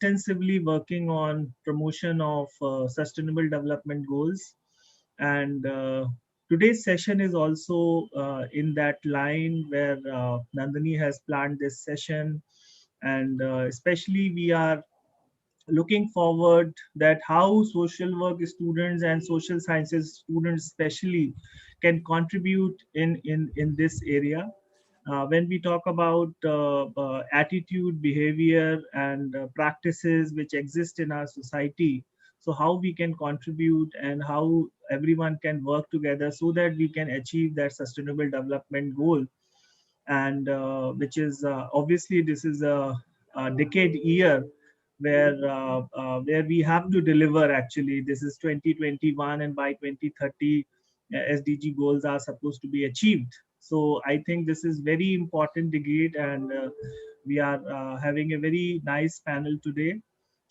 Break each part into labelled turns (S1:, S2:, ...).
S1: extensively working on promotion of sustainable development goals. And today's session is also in that line where Nandini has planned this session. And especially we are looking forward that how social work students and social sciences students especially can contribute in this area. When we talk about attitude, behavior, and practices which exist in our society, so how we can contribute and how everyone can work together so that we can achieve that sustainable development goal. And which is obviously this is a decade year where we have to deliver. Actually, this is 2021, and by 2030, SDG goals are supposed to be achieved. So I think this is very important decade, and we are having a very nice panel today.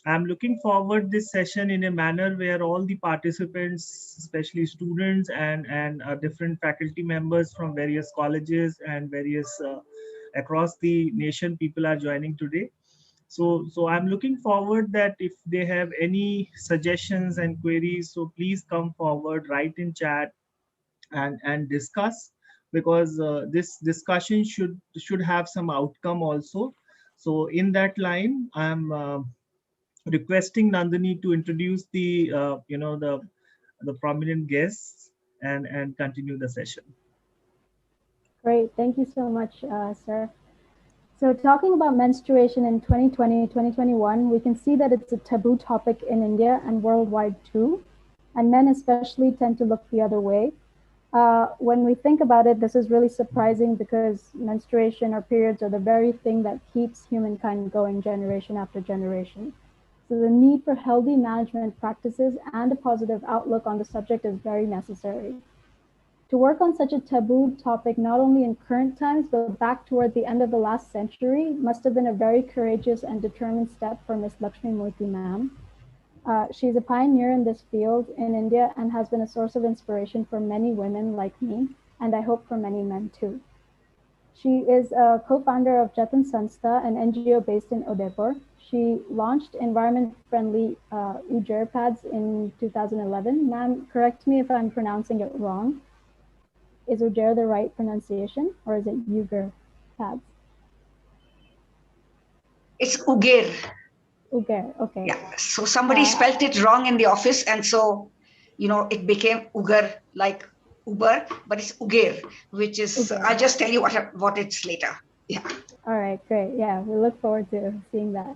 S1: I'm looking forward this session in a manner where all the participants, especially students and different faculty members from various colleges and various across the nation, people are joining today. So I'm looking forward that if they have any suggestions and queries, so please come forward, write in chat, and discuss, because this discussion should have some outcome also. So in that line, I'm requesting Nandini to introduce the the prominent guests and continue the session.
S2: Great, thank you so much, sir. So talking about menstruation in 2020, 2021, we can see that it's a taboo topic in India and worldwide too, and men especially tend to look the other way. When we think about it, this is really surprising because menstruation or periods are the very thing that keeps humankind going generation after generation. So the need for healthy management practices and a positive outlook on the subject is very necessary. To work on such a taboo topic, not only in current times, but back toward the end of the last century, must have been a very courageous and determined step for Miss Lakshmi Murthy ma'am. She's a pioneer in this field in India and has been a source of inspiration for many women like me, and I hope for many men too. She is a co-founder of Jatan Sanstha, an NGO based in Udaipur. She launched environment-friendly Ujjair pads in 2011. Ma'am, correct me if I'm pronouncing it wrong. Is Ujjair the right pronunciation, or is it Uyghur pads?
S3: It's Ugair.
S2: Ugair, okay.
S3: Yeah, so somebody spelt it wrong in the office, and so, it became Ugar, like Uber, but it's Ugair, which is, Ugair. I'll just tell you what it's later. Yeah.
S2: All right, great. Yeah, we look forward to seeing that.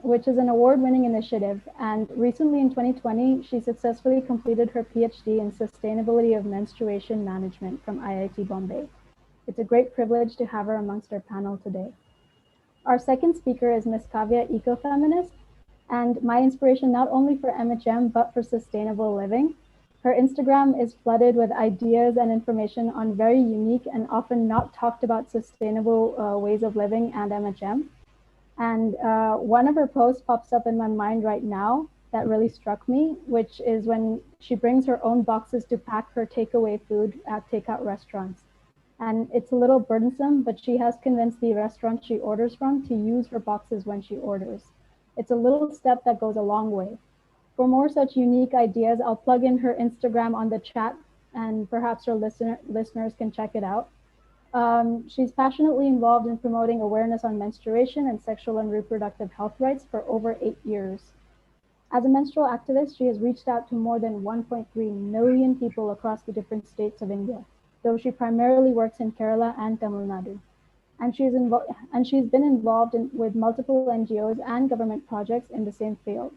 S2: Which is an award-winning initiative. And recently in 2020, she successfully completed her PhD in Sustainability of Menstruation Management from IIT Bombay. It's a great privilege to have her amongst our panel today. Our second speaker is Miscavia Eco-Feminist, and my inspiration not only for MHM, but for sustainable living. Her Instagram is flooded with ideas and information on very unique and often not talked about sustainable ways of living and MHM. And one of her posts pops up in my mind right now that really struck me, which is when she brings her own boxes to pack her takeaway food at takeout restaurants. And it's a little burdensome, but she has convinced the restaurant she orders from to use her boxes when she orders. It's a little step that goes a long way. For more such unique ideas, I'll plug in her Instagram on the chat, and perhaps her listeners can check it out. She's passionately involved in promoting awareness on menstruation and sexual and reproductive health rights for over 8 years. As a menstrual activist, she has reached out to more than 1.3 million people across the different states of India, though she primarily works in Kerala and Tamil Nadu. And she's been involved with multiple NGOs and government projects in the same field.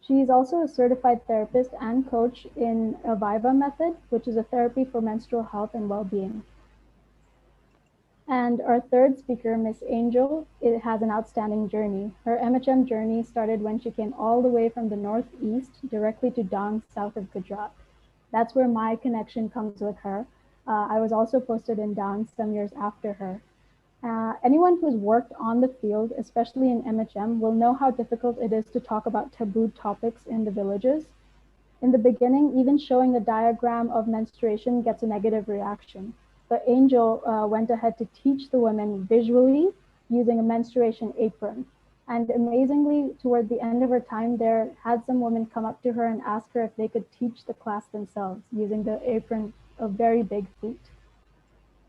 S2: She's also a certified therapist and coach in Aviva Method, which is a therapy for menstrual health and well-being. And our third speaker, Miss Angel, it has an outstanding journey. Her MHM journey started when she came all the way from the northeast directly to Dang, south of Gujarat. That's where my connection comes with her. I was also posted in Dang some years after her. Anyone who's worked on the field, especially in MHM, will know how difficult it is to talk about taboo topics in the villages. In the beginning, even showing a diagram of menstruation gets a negative reaction. But Angel went ahead to teach the women visually using a menstruation apron. And amazingly, toward the end of her time there, had some women come up to her and ask her if they could teach the class themselves using the apron of very big feet.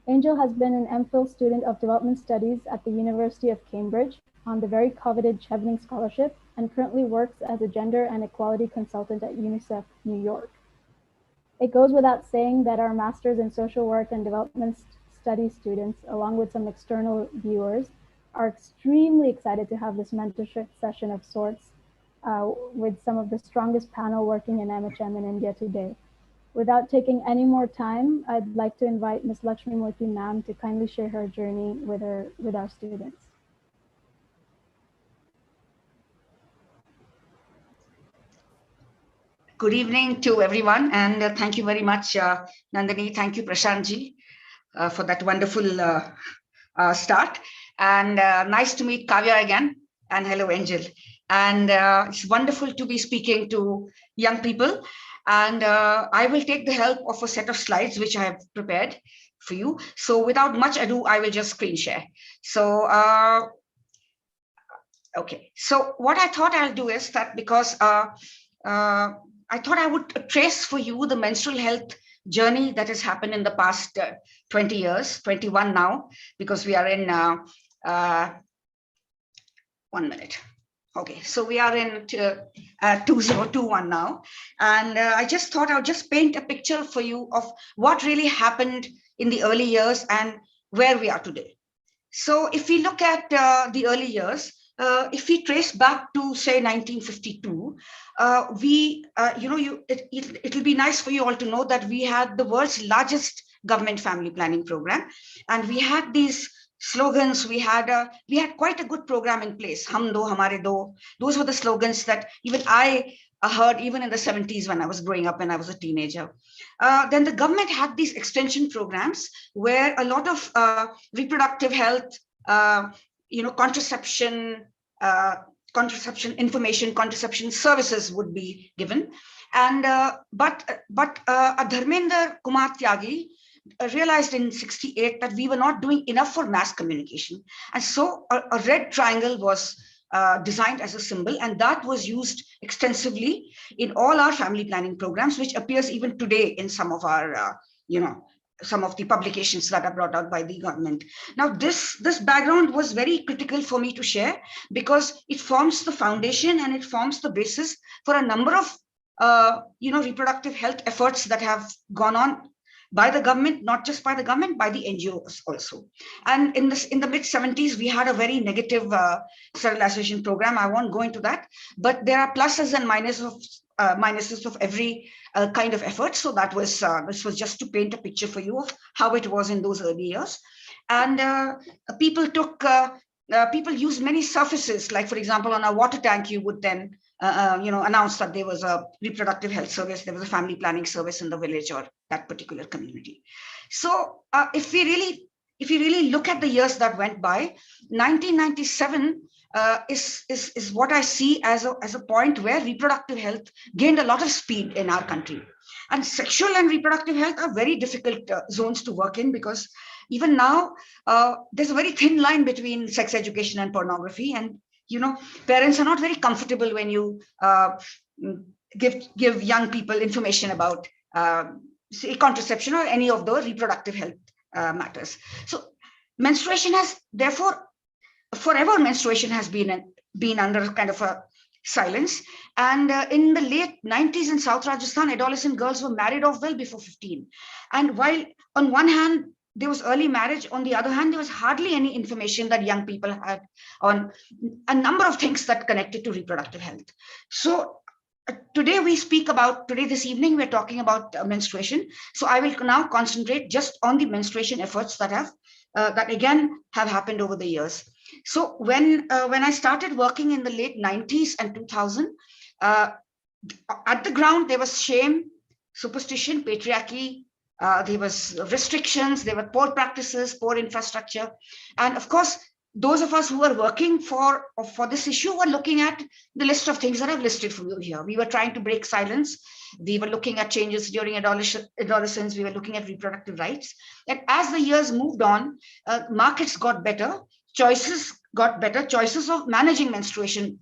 S2: Angel has been an MPhil student of development studies at the University of Cambridge on the very coveted Chevening Scholarship and currently works as a gender and equality consultant at UNICEF New York. It goes without saying that our Masters in Social Work and Development Studies students, along with some external viewers, are extremely excited to have this mentorship session of sorts with some of the strongest panel working in MHM in India today. Without taking any more time, I'd like to invite Ms. Lakshmi Murthy ma'am to kindly share her journey with our students.
S3: Good evening to everyone, and thank you very much, Nandini. Thank you, Prashantji, for that wonderful start. And nice to meet Kavya again, and hello, Angel. And it's wonderful to be speaking to young people. And I will take the help of a set of slides which I have prepared for you. So without much ado, I will just screen share. So, okay. So what I thought I'll do is that because I thought I would trace for you the menstrual health journey that has happened in the past 20 years, 21 now, because we are in 1 minute. Okay, so we are in 2021 now. And I just thought I'll just paint a picture for you of what really happened in the early years and where we are today. So if we look at the early years, if we trace back to say 1952, it'll be nice for you all to know that we had the world's largest government family planning program, and we had these slogans. We had quite a good program in place. Hum do, hamare do. Those were the slogans that even I heard even in the 70s when I was growing up and I was a teenager. Then the government had these extension programs where a lot of reproductive health, contraception information, contraception services would be given. And but Dharmender Kumar Tyagi realized in 68 that we were not doing enough for mass communication. And so a red triangle was designed as a symbol, and that was used extensively in all our family planning programs, which appears even today in some of our, some of the publications that are brought out by the government. Now, this background was very critical for me to share because it forms the foundation and it forms the basis for a number of, reproductive health efforts that have gone on by the government, not just by the government, by the NGOs also. And in the mid 70s, we had a very negative sterilization program. I won't go into that, but there are pluses and minuses of every kind of effort. So that was this was just to paint a picture for you of how it was in those early years. And people used many surfaces, like for example, on a water tank, you would then announce that there was a reproductive health service, there was a family planning service in the village or that particular community. So if we really look at the years that went by, 1997 is what I see as a point where reproductive health gained a lot of speed in our country. And sexual and reproductive health are very difficult zones to work in, because even now there's a very thin line between sex education and pornography. And parents are not very comfortable when you give young people information about say contraception or any of the reproductive health matters. So menstruation has, therefore, forever menstruation has been under kind of a silence. And in the late 90s in South Rajasthan, adolescent girls were married off well before 15. And while on one hand, there was early marriage, on the other hand, there was hardly any information that young people had on a number of things that connected to reproductive health. So today this evening, we're talking about menstruation. So I will now concentrate just on the menstruation efforts that again have happened over the years. So when I started working in the late 90s and 2000, at the ground, there was shame, superstition, patriarchy, there was restrictions, there were poor practices, poor infrastructure. And of course, those of us who were working for this issue were looking at the list of things that I've listed for you here. We were trying to break silence. We were looking at changes during adolescence. We were looking at reproductive rights. And as the years moved on, markets got better, choices got better choices of managing menstruation.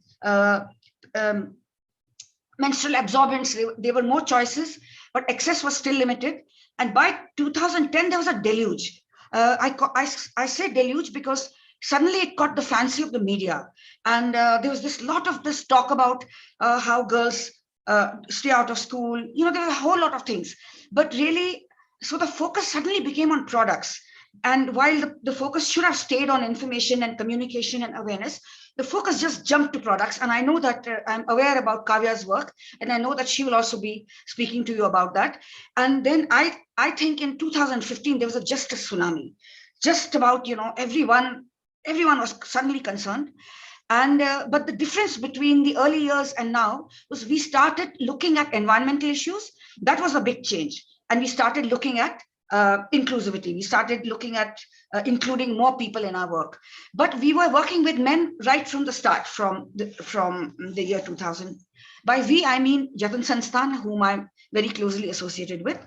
S3: Menstrual absorbents, there were more choices, but access was still limited. And by 2010, there was a deluge. I say deluge because suddenly it caught the fancy of the media. And there was this lot of this talk about how girls stay out of school. There was a whole lot of things. But really, so the focus suddenly became on products. And while the focus should have stayed on information and communication and awareness, the focus just jumped to products. And I know that I'm aware about Kavya's work, and I know that she will also be speaking to you about that. And then I think in 2015, there was just a tsunami, just about, everyone was suddenly concerned. And but the difference between the early years and now was we started looking at environmental issues. That was a big change. And we started looking at inclusivity. We started looking at including more people in our work. But we were working with men right from the start, from the year 2000. By we, I mean Jatan Sansthan, whom I'm very closely associated with.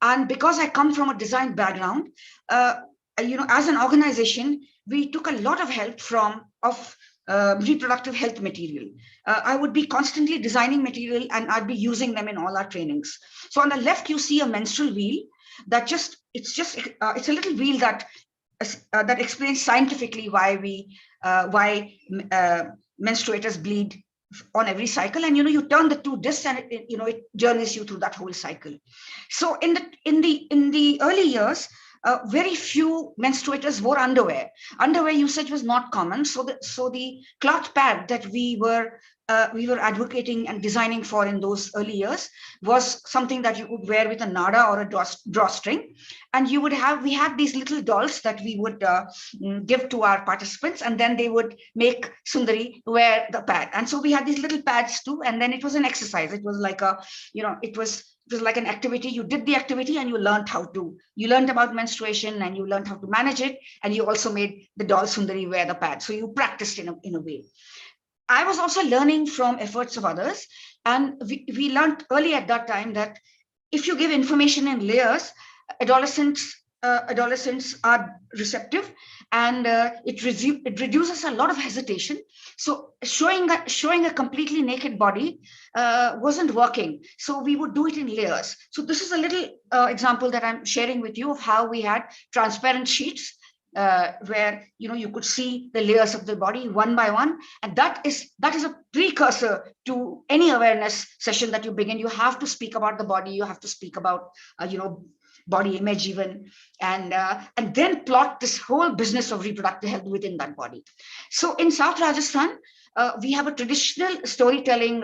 S3: And because I come from a design background, as an organization, we took a lot of help of reproductive health material. I would be constantly designing material, and I'd be using them in all our trainings. So on the left, you see a menstrual wheel that it's a little wheel that explains scientifically why menstruators bleed on every cycle. And you turn the two discs, and it journeys you through that whole cycle. So in the early years, very few menstruators wore underwear. Underwear usage was not common. So the cloth pad that we were advocating and designing for in those early years was something that you would wear with a nada or a drawstring. And we had these little dolls that we would give to our participants, and then they would make Sundari wear the pad. And so we had these little pads too, and then it was an exercise. It was like it was like an activity. You did the activity and you learned about menstruation, and you learned how to manage it, and you also made the doll Sundari wear the pad. So you practiced in a way. I was also learning from efforts of others, and we learned early at that time that if you give information in layers, adolescents are receptive, and it reduces a lot of hesitation. So showing a completely naked body wasn't working. So we would do it in layers. So this is a little example that I'm sharing with you of how we had transparent sheets where you could see the layers of the body one by one, and that is a precursor to any awareness session that you begin. You have to speak about the body. You have to speak about body image even, and then plot this whole business of reproductive health within that body. So in South Rajasthan, we have a traditional storytelling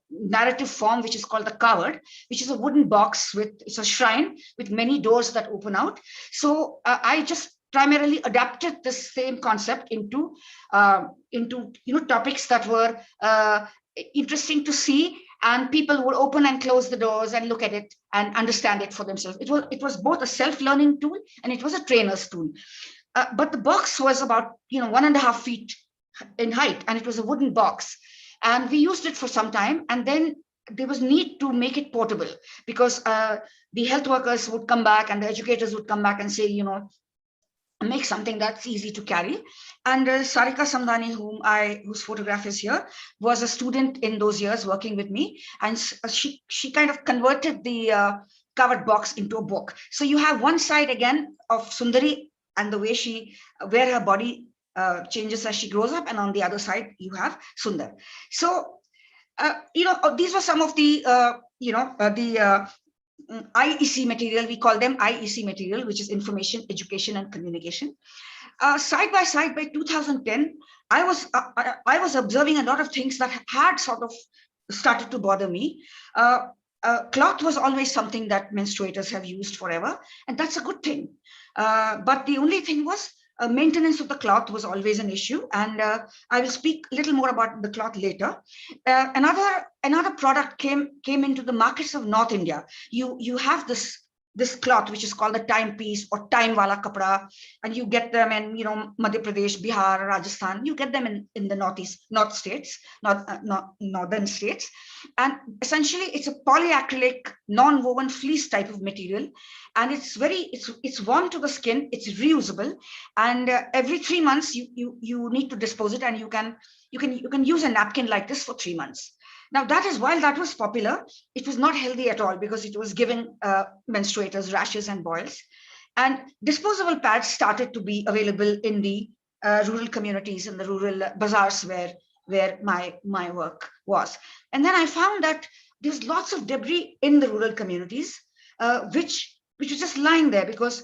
S3: narrative form, which is called the kavad, which is a wooden box it's a shrine with many doors that open out. So I just primarily adapted the same concept into topics that were interesting to see, and people would open and close the doors and look at it and understand it for themselves. It was both a self-learning tool and it was a trainer's tool. But the box was about 1.5 feet in height, and it was a wooden box, and we used it for some time, and then there was need to make it portable, because the health workers would come back and the educators would come back and say, make something that's easy to carry. And Sarika Samdani, whose photograph is here, was a student in those years working with me, and she kind of converted the covered box into a book. So you have one side again of Sundari and the way where her body changes as she grows up, and on the other side you have Sundar. So these were some of the IEC material. We call them IEC material, which is information, education, and communication. Side by side, by 2010, I was observing a lot of things that had sort of started to bother me. Cloth was always something that menstruators have used forever, and that's a good thing. But the only thing was maintenance of the cloth was always an issue, and I will speak a little more about the cloth later. Another product came into the markets of North India. You have this this cloth, which is called the timepiece or time wala kapda, and you get them in, Madhya Pradesh, Bihar, Rajasthan. You get them in the northern states, and essentially it's a polyacrylic, non-woven fleece type of material, and it's warm to the skin. It's reusable, and every 3 months you need to dispose it, and you can use a napkin like this for 3 months. Now, while that was popular, it was not healthy at all, because it was giving menstruators rashes and boils. And disposable pads started to be available in the rural communities, in the rural bazaars where my work was. And then I found that there's lots of debris in the rural communities, which was just lying there, because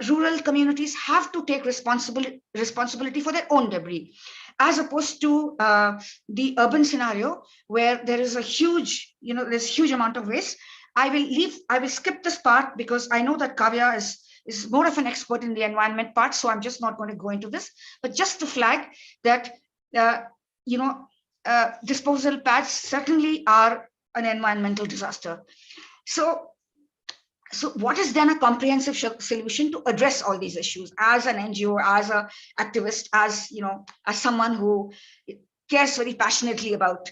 S3: rural communities have to take responsibility for their own debris, as opposed to the urban scenario where there is a huge, there's huge amount of waste. I will skip this part, because I know that Kavya is more of an expert in the environment part, so I'm just not going to go into this. But just to flag that, disposal pads certainly are an environmental disaster. So what is then a comprehensive solution to address all these issues as an NGO, as an activist, as someone who cares very passionately about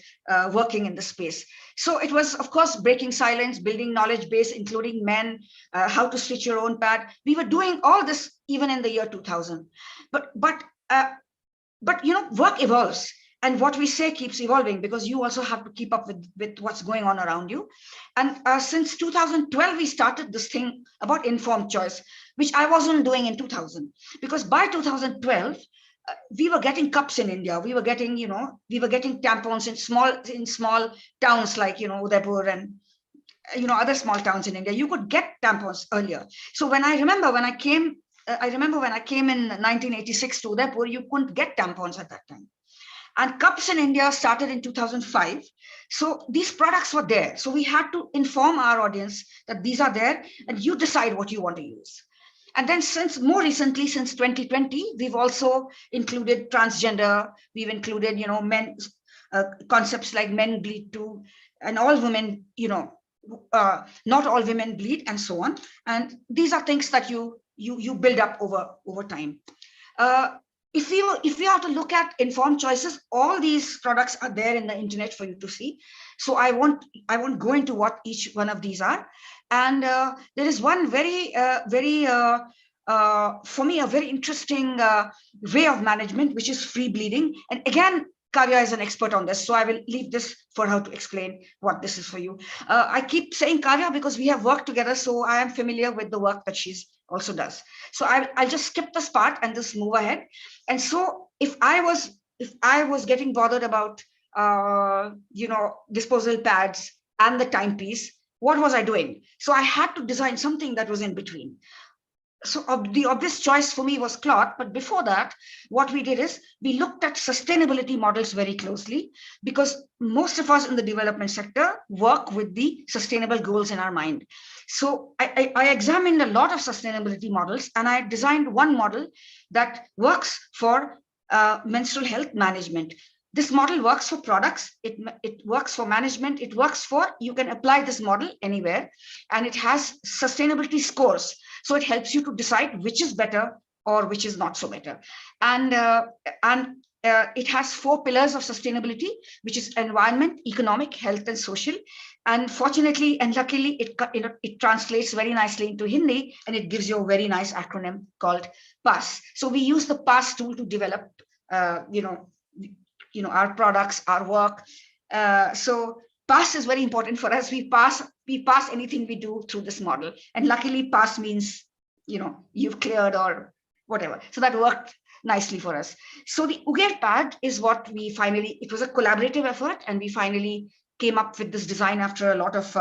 S3: working in the space? So it was, of course, breaking silence, building knowledge base, including men, how to stitch your own pad. We were doing all this even in the year 2000. But work evolves. And what we say keeps evolving, because you also have to keep up with what's going on around you. And since 2012, we started this thing about informed choice, which I wasn't doing in 2000. Because by 2012, we were getting cups in India. We were getting tampons in small towns like, Udaipur and, other small towns in India. You could get tampons earlier. So when I came in 1986 to Udaipur, you couldn't get tampons at that time. And cups in India started in 2005. So these products were there. So we had to inform our audience that these are there, and you decide what you want to use. And then more recently, since 2020, we've also included transgender. We've included, men, concepts like men bleed too, and all women, not all women bleed, and so on. And these are things that you build up over time. If we are to look at informed choices, all these products are there in the internet for you to see. So I won't go into what each one of these are. And there is one very for me, a very interesting way of management, which is free bleeding. And again, Kavya is an expert on this, so I will leave this for her to explain what this is for you. I keep saying Kavya because we have worked together, so I am familiar with the work that she's also does. So I'll just skip this part and just move ahead. And so if I was getting bothered about disposal pads and the timepiece, what was I doing? So I had to design something that was in between. So the obvious choice for me was cloth. But before that, what we did is we looked at sustainability models very closely, because most of us in the development sector work with the sustainable goals in our mind. So I examined a lot of sustainability models, and I designed one model that works for menstrual health management. This model works for products, it works for management, it works for, you can apply this model anywhere, and it has sustainability scores. So it helps you to decide which is better or which is not so better. And it has 4 pillars of sustainability, which is environment, economic, health, and social. And fortunately and luckily, it translates very nicely into Hindi, and it gives you a very nice acronym called PASS. So we use the PASS tool to develop, our products, our work. So PASS is very important for us. We pass anything we do through this model. And luckily, PASS means, you've cleared or whatever. So that worked nicely for us. So the Uger pad is what it was a collaborative effort, and we finally came up with this design after a lot of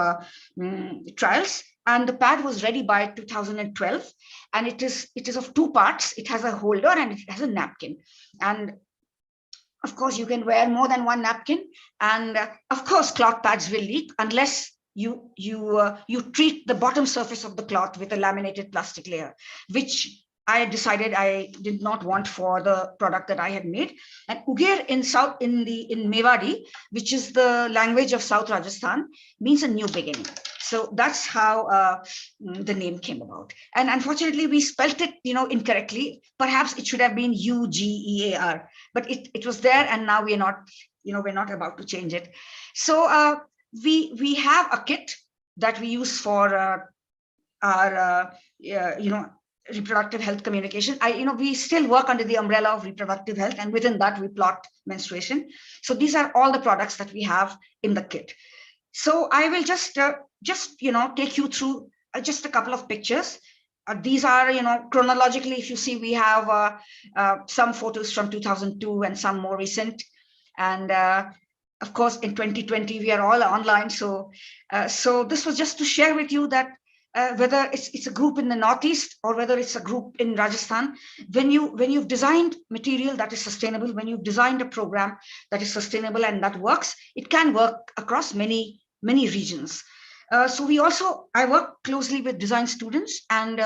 S3: trials. And the pad was ready by 2012. And it is of 2 parts. It has a holder and it has a napkin. And of course, you can wear more than one napkin, and of course, cloth pads will leak unless you treat the bottom surface of the cloth with a laminated plastic layer, which I decided I did not want for the product that I had made. And Uger in Mewadi, which is the language of South Rajasthan, means a new beginning. So that's how the name came about. And unfortunately, we spelt it, incorrectly. Perhaps it should have been UGEAR, but it was there, and now we're not, we're not about to change it. So we have a kit that we use for our reproductive health communication. We still work under the umbrella of reproductive health, and within that we plot menstruation. So these are all the products that we have in the kit. So I will just take you through just a couple of pictures. These are, chronologically, if you see, we have some photos from 2002 and some more recent. And of course, in 2020, we are all online. So this was just to share with you that whether it's a group in the Northeast or whether it's a group in Rajasthan, when you've designed material that is sustainable, when you've designed a program that is sustainable and that works, it can work across many regions. So I work closely with design students, and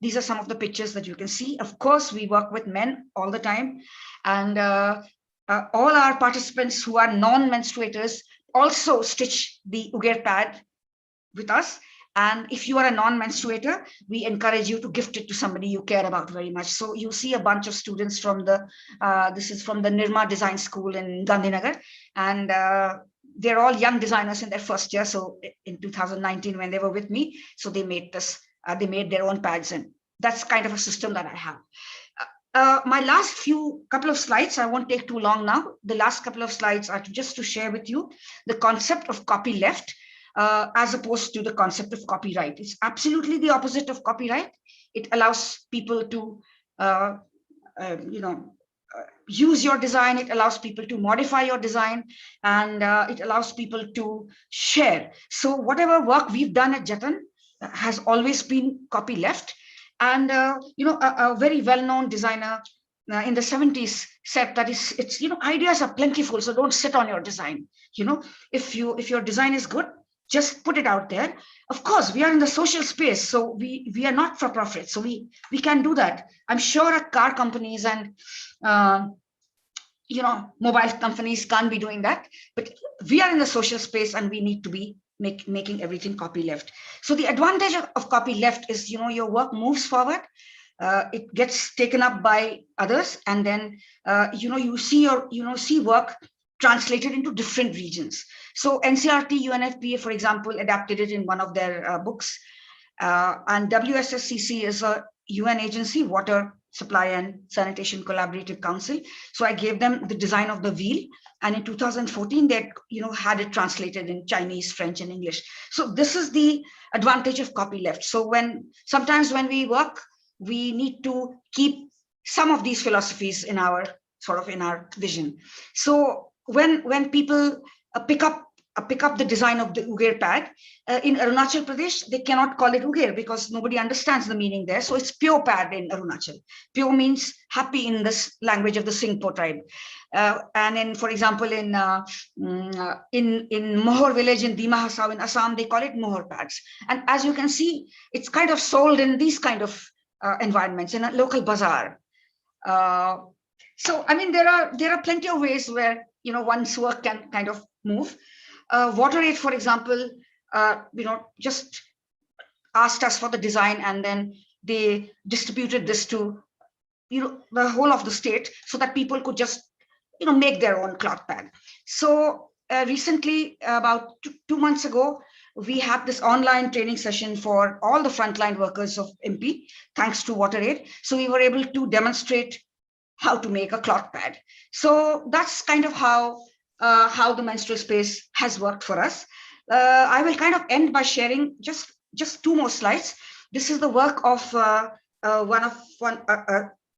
S3: these are some of the pictures that you can see. Of course, we work with men all the time, and all our participants who are non-menstruators also stitch the Ugair pad with us. And if you are a non-menstruator, we encourage you to gift it to somebody you care about very much. So you see a bunch of students from this is from the Nirma Design School in Gandhinagar, and they're all young designers in their first year. So in 2019, when they were with me, so they made they made their own pads, and that's kind of a system that I have. My last couple of slides, I won't take too long now. The last couple of slides are just to share with you the concept of copyleft, as opposed to the concept of copyright. It's absolutely the opposite of copyright. It allows people to, use your design. It allows people to modify your design, and it allows people to share. So whatever work we've done at Jatan has always been copyleft. And a very well-known designer in the 70s said that ideas are plentiful, so don't sit on your design. If your design is good, just put it out there. Of course, we are in the social space, so we are not for profit, so we can do that. I'm sure car companies and mobile companies can't be doing that, but we are in the social space, and we need to be making everything copyleft. So the advantage of copyleft is, your work moves forward, it gets taken up by others, and then you see work translated into different regions. So NCRT, UNFPA, for example, adapted it in one of their books, and WSSCC is a UN agency, Water Supply and Sanitation Collaborative Council. So I gave them the design of the wheel, and in 2014 they had it translated in Chinese, French, and English. So this is the advantage of copyleft. So sometimes when we work, we need to keep some of these philosophies in our vision. So when people pick up the design of the Ugair pad in Arunachal Pradesh, they cannot call it Ugair because nobody understands the meaning there. So it's pure pad in Arunachal. Pure means happy in this language of the Singpo tribe. And for example, in Mohor village in Dima Hasao in Assam, they call it Mohor pads. And as you can see, it's kind of sold in these kind of environments in a local bazaar. So I mean, there are plenty of ways where one's work can kind of move. WaterAid, for example, just asked us for the design, and then they distributed this to the whole of the state so that people could just make their own cloth pad. So recently, about 2 months ago, we had this online training session for all the frontline workers of MP, thanks to WaterAid. So we were able to demonstrate how to make a cloth pad. So that's kind of how the menstrual space has worked for us. I will kind of end by sharing just 2 more slides. This is the work of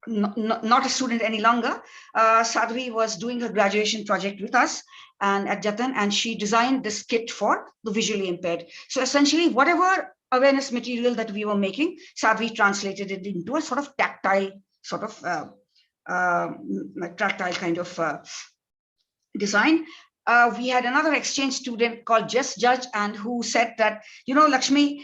S3: not a student any longer. Sadhvi was doing her graduation project with us and at Jatan, and she designed this kit for the visually impaired. So essentially, whatever awareness material that we were making, Sadhvi translated it into a sort of tactile kind of design. We had another exchange student called Jess Judge, and who said that, Lakshmi,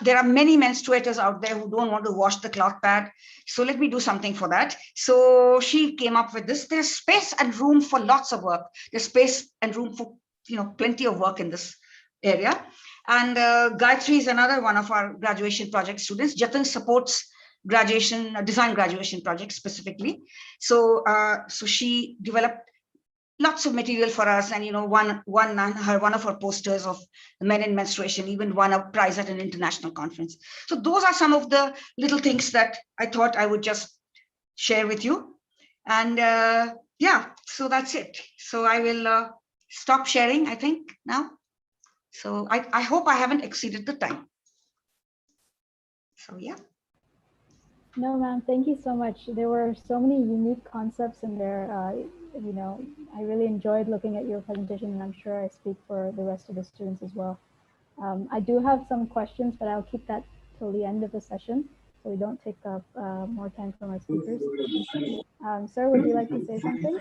S3: there are many menstruators out there who don't want to wash the cloth pad. So let me do something for that. So she came up with this. There's space and room for lots of work. There's space and room for, plenty of work in this area. And Gayatri is another one of our graduation project students. Jatin supports design graduation projects specifically. So she developed lots of material for us, and one of her posters of the men in menstruation even won a prize at an international conference. So those are some of the little things that I thought I would just share with you. And yeah, so that's it. So I will stop sharing, I think, now. So I hope I haven't exceeded the time. So yeah.
S2: No, ma'am, thank you so much. There were so many unique concepts in there. I really enjoyed looking at your presentation, and I'm sure I speak for the rest of the students as well. I do have some questions, but I'll keep that till the end of the session, so we don't take up more time from our speakers. Sir, would you like to say something?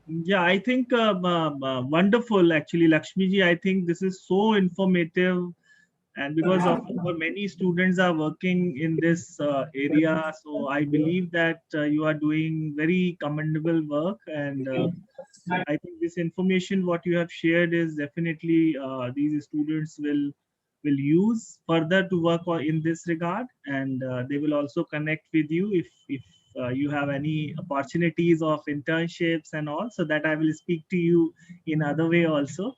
S1: Yeah, I think wonderful, actually, Lakshmiji. I think this is so informative, and because of many students are working in this area, so I believe that you are doing very commendable work. And I think this information what you have shared is definitely these students will use further to work on in this regard, and they will also connect with you if you have any opportunities of internships and all, so that I will speak to you in other way also.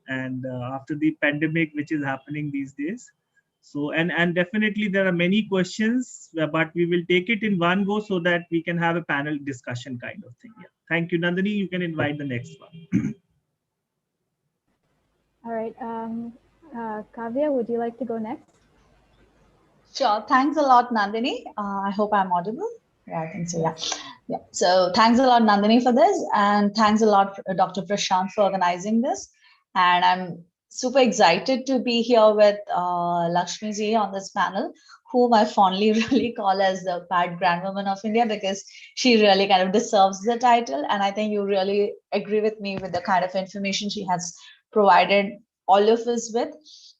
S1: And after the pandemic which is happening these days, so and definitely there are many questions, but we will take it in one go so that we can have a panel discussion kind of thing. Yeah, thank you, Nandini. You can invite the next one.
S2: All right, Kavya, would you like to go next?
S4: Sure. Thanks a lot, Nandini. I hope I'm audible. Yeah, I think so. Yeah. Yeah. So thanks a lot, Nandini, for this. And thanks a lot, Dr. Prashant, for organizing this. And I'm super excited to be here with Lakshmi ji on this panel, whom I fondly really call as the Bad Grandwoman of India, because she really kind of deserves the title. And I think you really agree with me with the kind of information she has provided all of us with.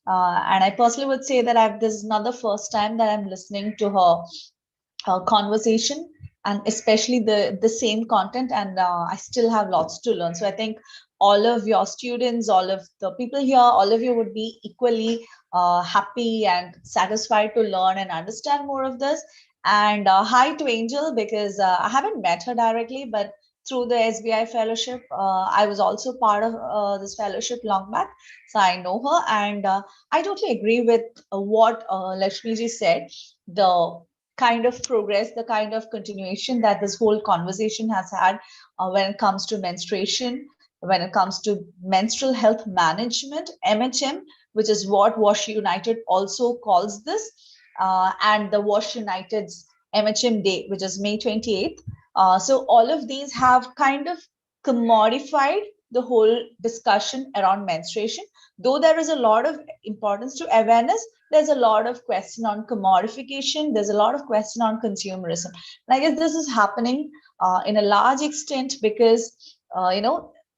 S4: And I personally would say that this is not the first time that I'm listening to her conversation, and especially the same content, and I still have lots to learn. So I think all of your students, all of the people here, all of you would be equally happy and satisfied to learn and understand more of this. And hi to Angel, because I haven't met her directly, but through the SBI fellowship, I was also part of this fellowship long back, so I know her. And I totally agree with what Lakshmi ji said. The kind of progress, the kind of continuation that this whole conversation has had when it comes to menstruation, when it comes to menstrual health management, MHM, which is what WASH United also calls this, and the WASH United's MHM Day, which is May 28th. So all of these have kind of commodified the whole discussion around menstruation. Though there is a lot of importance to awareness, there's a lot of question on commodification, there's a lot of question on consumerism. And I guess this is happening in a large extent because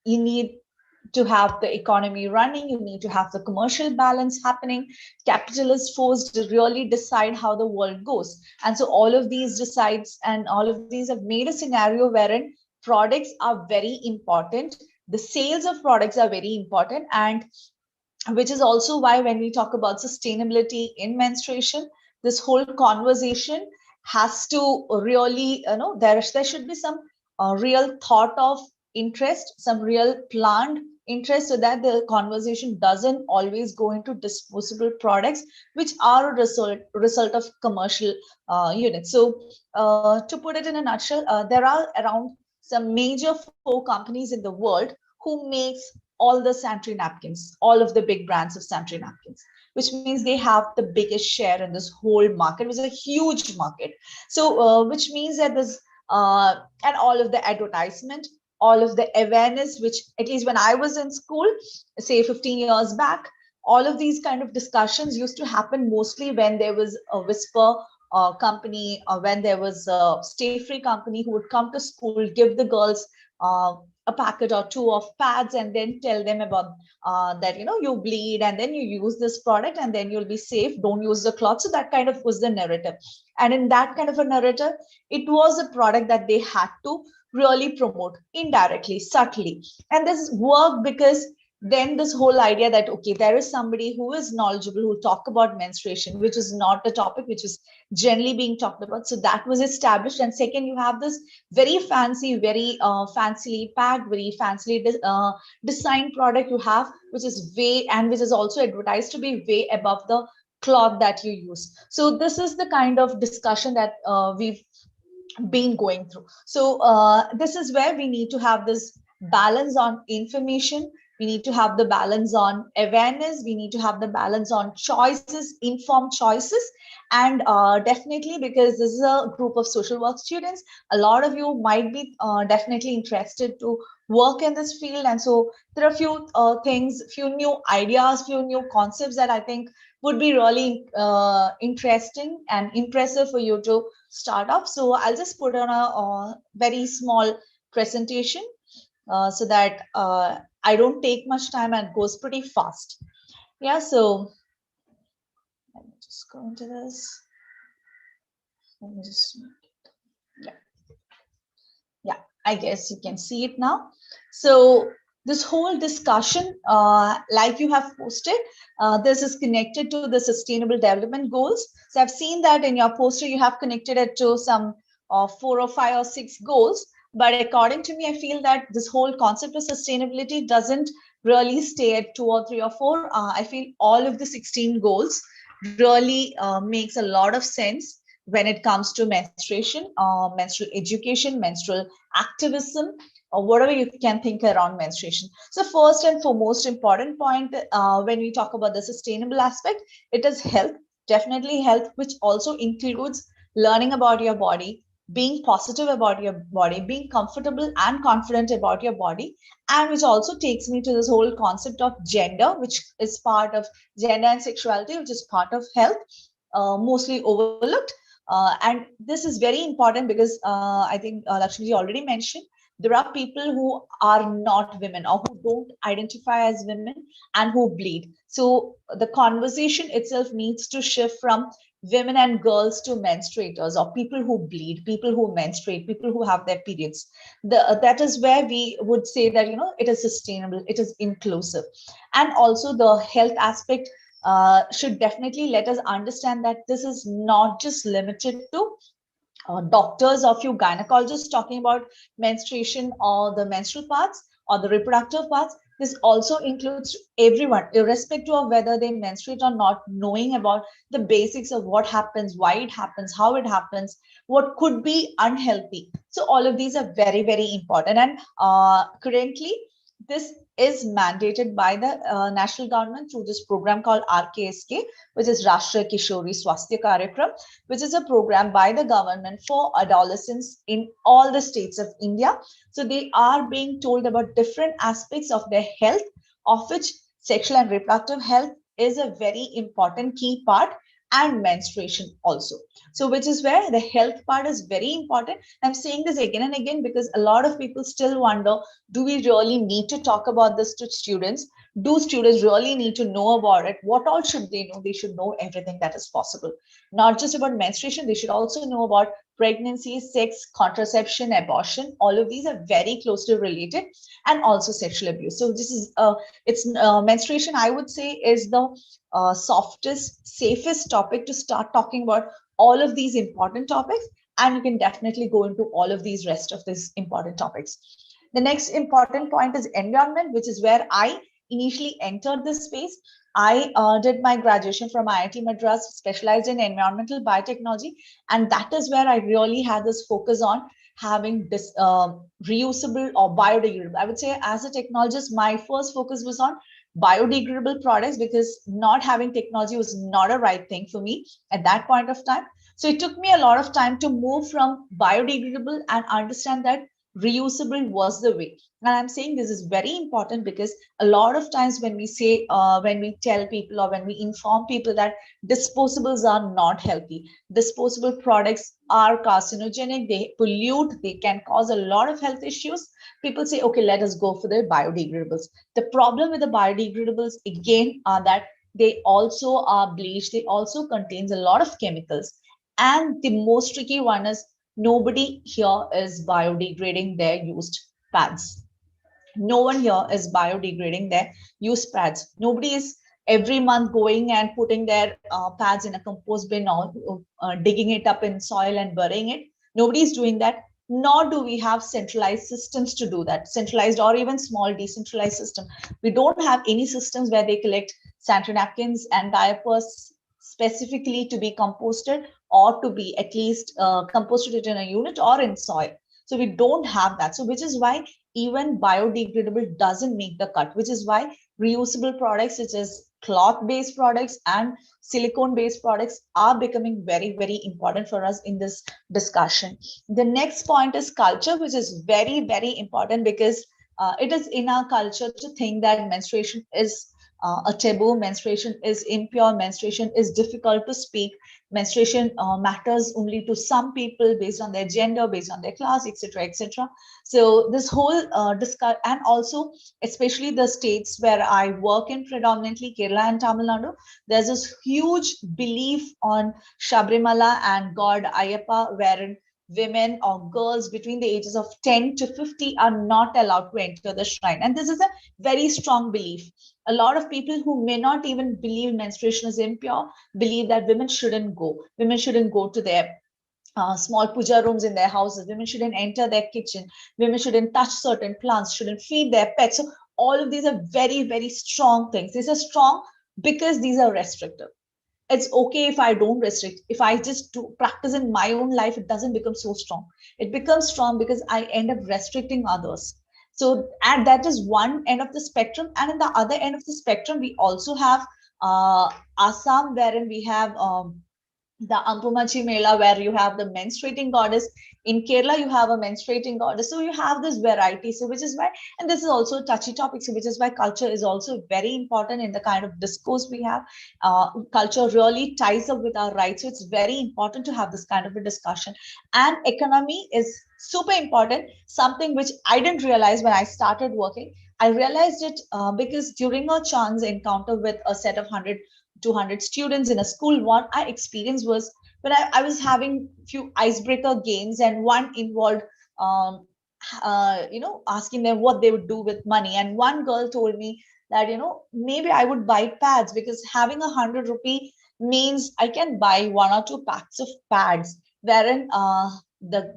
S4: you need to have the economy running, you need to have the commercial balance happening. Capitalist force to really decide how the world goes. And so all of these decides, and all of these have made a scenario wherein products are very important. The sales of products are very important, and which is also why when we talk about sustainability in menstruation, this whole conversation has to really, there should be some real thought of interest, some real planned interest, so that the conversation doesn't always go into disposable products, which are a result of commercial units. So to put it in a nutshell, there are around some major 4 companies in the world who makes all the sanitary napkins, all of the big brands of sanitary napkins, which means they have the biggest share in this whole market. It was a huge market. So which means that this and all of the advertisement, all of the awareness, which at least when I was in school, say 15 years back, all of these kind of discussions used to happen mostly when there was a whisper company, or when there was a Stay Free company who would come to school, give the girls a packet or 2 of pads, and then tell them about that you bleed and then you use this product and then you'll be safe, don't use the cloth. So that kind of was the narrative, and in that kind of a narrative, it was a product that they had to really promote indirectly, subtly. And this worked because then this whole idea that, okay, there is somebody who is knowledgeable who talk about menstruation, which is not a topic which is generally being talked about. So that was established. And second, you have this very fancy, very fancily packed, very fancily designed product you have, which is way, and which is also advertised to be way above the cloth that you use. So this is the kind of discussion that we've been going through. So this is where we need to have this balance on information. We need to have the balance on awareness. We need to have the balance on choices, informed choices. And definitely, because this is a group of social work students, a lot of you might be definitely interested to work in this field. And so there are a few things, few new ideas, few new concepts that I think would be really interesting and impressive for you to start off. So I'll just put on a very small presentation so that I don't take much time and it goes pretty fast. Yeah, so let me just go into this. Let me just, yeah, I guess you can see it now. So this whole discussion, like you have posted, this is connected to the Sustainable Development Goals. So I've seen that in your poster, you have connected it to some 4 or 5 or 6 goals. But according to me, I feel that this whole concept of sustainability doesn't really stay at 2 or 3 or 4. I feel all of the 16 goals really makes a lot of sense when it comes to menstruation, menstrual education, menstrual activism, or whatever you can think around menstruation. So first and foremost important point when we talk about the sustainable aspect, it is health, definitely health, which also includes learning about your body, being positive about your body, being comfortable and confident about your body, and which also takes me to this whole concept of gender, which is part of gender and sexuality, which is part of health, mostly overlooked. And this is very important because I think Lakshmi already mentioned, there are people who are not women or who don't identify as women and who bleed. So the conversation itself needs to shift from women and girls to menstruators, or people who bleed, people who menstruate, people who have their periods. That is where we would say that, you know, it is sustainable, it is inclusive. And also the health aspect should definitely let us understand that this is not just limited to doctors or few gynecologists talking about menstruation or the menstrual parts or the reproductive parts. This also includes everyone, irrespective of whether they menstruate or not, knowing about the basics of what happens, why it happens, how it happens, what could be unhealthy. So all of these are very, very important. And currently, this is mandated by the national government through this program called RKSK, which is Rashtriya Kishori Swasthya Karyakram, which is a program by the government for adolescents in all the states of India. So they are being told about different aspects of their health, of which sexual and reproductive health is a very important key part, and menstruation also. So which is where the health part is very important. I'm saying this again and again because a lot of people still wonder, do we really need to talk about this to students? Do students really need to know about it? What all should they know? They should know everything that is possible. Not just about menstruation, they should also know about pregnancy, sex, contraception, abortion. All of these are very closely related, and also sexual abuse. So this is menstruation, I would say, is the softest, safest topic to start talking about all of these important topics. And you can definitely go into all of these rest of these important topics. The next important point is environment, which is where I initially entered this space. I did my graduation from IIT Madras, specialized in environmental biotechnology. And that is where I really had this focus on having this reusable or biodegradable. I would say as a technologist, my first focus was on biodegradable products, because not having technology was not a right thing for me at that point of time. So it took me a lot of time to move from biodegradable and understand that reusable was the way. And I'm saying this is very important because a lot of times when we say, when we tell people or when we inform people that disposables are not healthy, disposable products are carcinogenic, they pollute, they can cause a lot of health issues, people say, okay, let us go for the biodegradables. The problem with the biodegradables, again, are that they also are bleached, they also contains a lot of chemicals. And the most tricky one is, nobody here is biodegrading their used pads. No one here is biodegrading their used pads. Nobody is every month going and putting their pads in a compost bin or digging it up in soil and burying it. Nobody is doing that. Nor do we have centralized systems to do that, centralized or even small decentralized system. We don't have any systems where they collect sanitary napkins and diapers specifically to be composted or to be at least composted in a unit or in soil. So we don't have that. So which is why even biodegradable doesn't make the cut, which is why reusable products such as cloth-based products and silicone-based products are becoming very, very important for us in this discussion. The next point is culture, which is very, very important because it is in our culture to think that menstruation is a taboo, menstruation is impure, menstruation is difficult to speak, menstruation matters only to some people based on their gender, based on their class, etc., etc. So this whole discuss, and also especially the states where I work in, predominantly Kerala and Tamil Nadu, there's this huge belief on Sabrimala and God Ayappa, wherein women or girls between the ages of 10 to 50 are not allowed to enter the shrine. And this is a very strong belief. A lot of people who may not even believe menstruation is impure believe that women shouldn't go. Women shouldn't go to their small puja rooms in their houses. Women shouldn't enter their kitchen. Women shouldn't touch certain plants, shouldn't feed their pets. So all of these are very, very strong things. These are strong because these are restrictive. It's okay if I don't restrict. If I just do practice in my own life, it doesn't become so strong. It becomes strong because I end up restricting others. So, and that is one end of the spectrum. And in the other end of the spectrum, we also have Assam, wherein we have the Ampumachi Mela, where you have the menstruating goddess. In Kerala, you have a menstruating goddess. So you have this variety. So which is why, and this is also a touchy topic, so which is why culture is also very important in the kind of discourse we have. Culture really ties up with our rights. So it's very important to have this kind of a discussion. And economy is super important, something which I didn't realize when I started working. I realized it because during a chance encounter with a set of 200 students in a school, what I experienced was when I was having few icebreaker games, and one involved asking them what they would do with money. And one girl told me that, maybe I would buy pads, because having 100 rupee means I can buy 1 or 2 packs of pads, wherein the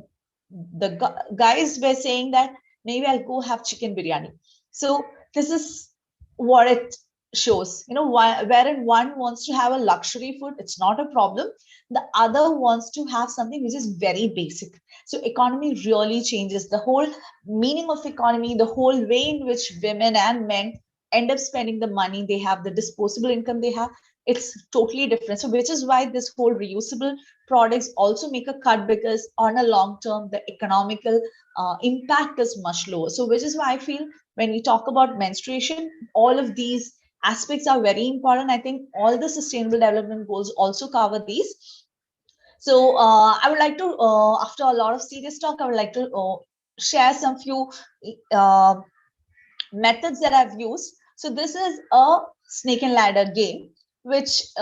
S4: guys were saying that maybe I'll go have chicken biryani. So this is what it shows, wherein one wants to have a luxury food, it's not a problem. The other wants to have something which is very basic. So economy really changes the whole meaning of economy, the whole way in which women and men end up spending the money they have, the disposable income they have. It's totally different. So which is why this whole reusable products also make a cut, because on a long term the economical impact is much lower. So which is why I feel when we talk about menstruation, all of these aspects are very important. I think all the sustainable development goals also cover these. So I would like to, after a lot of serious talk, I would like to share some few methods that I've used. So this is a snake and ladder game, which is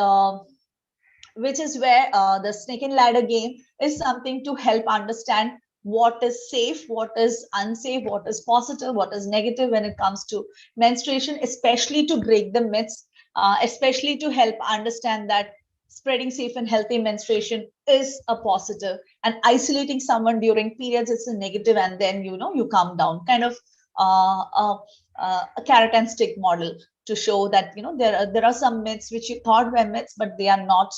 S4: where the snake and ladder game is something to help understand what is safe, what is unsafe, what is positive, what is negative when it comes to menstruation, especially to break the myths, especially to help understand that spreading safe and healthy menstruation is a positive, and isolating someone during periods is a negative, and then you calm down, kind of a carrot and stick model, to show that there are some myths which you thought were myths, but they are not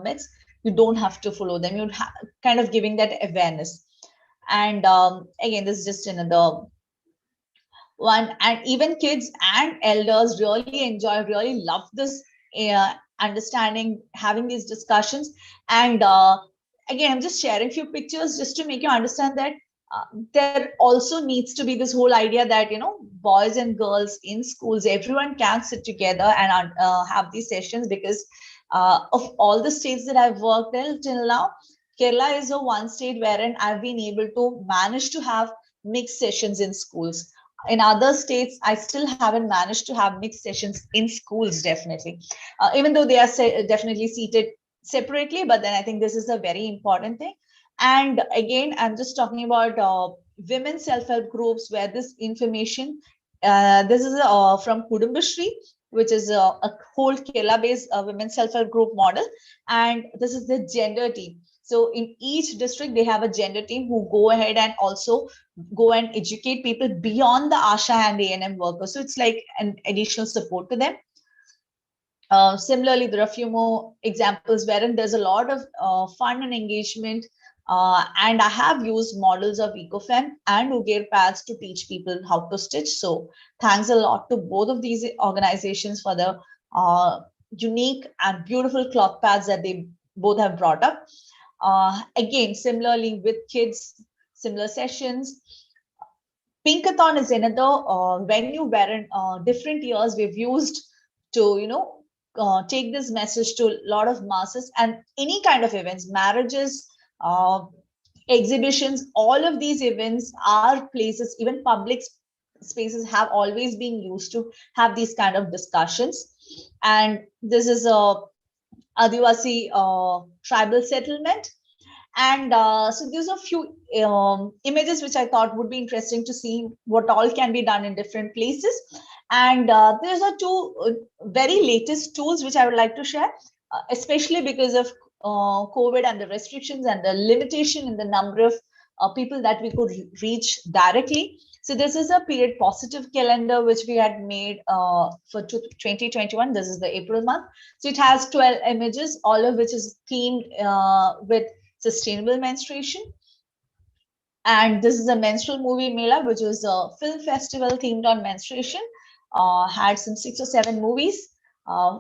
S4: myths. You don't have to follow them. You're kind of giving that awareness. And again, this is just another one. And even kids and elders really enjoy, really love this understanding, having these discussions. And again, I'm just sharing a few pictures just to make you understand that there also needs to be this whole idea that boys and girls in schools, everyone can sit together and have these sessions, because of all the states that I've worked in till now, Kerala is the one state wherein I've been able to manage to have mixed sessions in schools. In other states, I still haven't managed to have mixed sessions in schools, definitely, even though they are definitely seated separately. But then I think this is a very important thing. And again, I'm just talking about women's self-help groups, where this information This is from Kudumbashri, which is a whole Kerala-based women's self-help group model. And this is the gender team. So in each district, they have a gender team who go ahead and also go and educate people beyond the ASHA and ANM workers. So it's like an additional support to them. Similarly, there are a few more examples wherein there's a lot of fun and engagement. And I have used models of Ecofem and Ugair pads to teach people how to stitch. So thanks a lot to both of these organizations for the unique and beautiful cloth pads that they both have brought up. Again, similarly with kids, similar sessions. Pinkathon is another venue wherein different years we've used to, take this message to a lot of masses, and any kind of events, marriages, exhibitions, all of these events are places, even public spaces have always been used to have these kind of discussions. And this is a Adivasi tribal settlement. And so there's a few images which I thought would be interesting to see what all can be done in different places. And there's a two very latest tools which I would like to share, especially because of COVID and the restrictions and the limitation in the number of people that we could reach directly. So this is a period positive calendar which we had made for 2021. This is the April month. So it has 12 images, all of which is themed with sustainable menstruation. And this is a menstrual movie mela, which was a film festival themed on menstruation. Had some 6 or 7 movies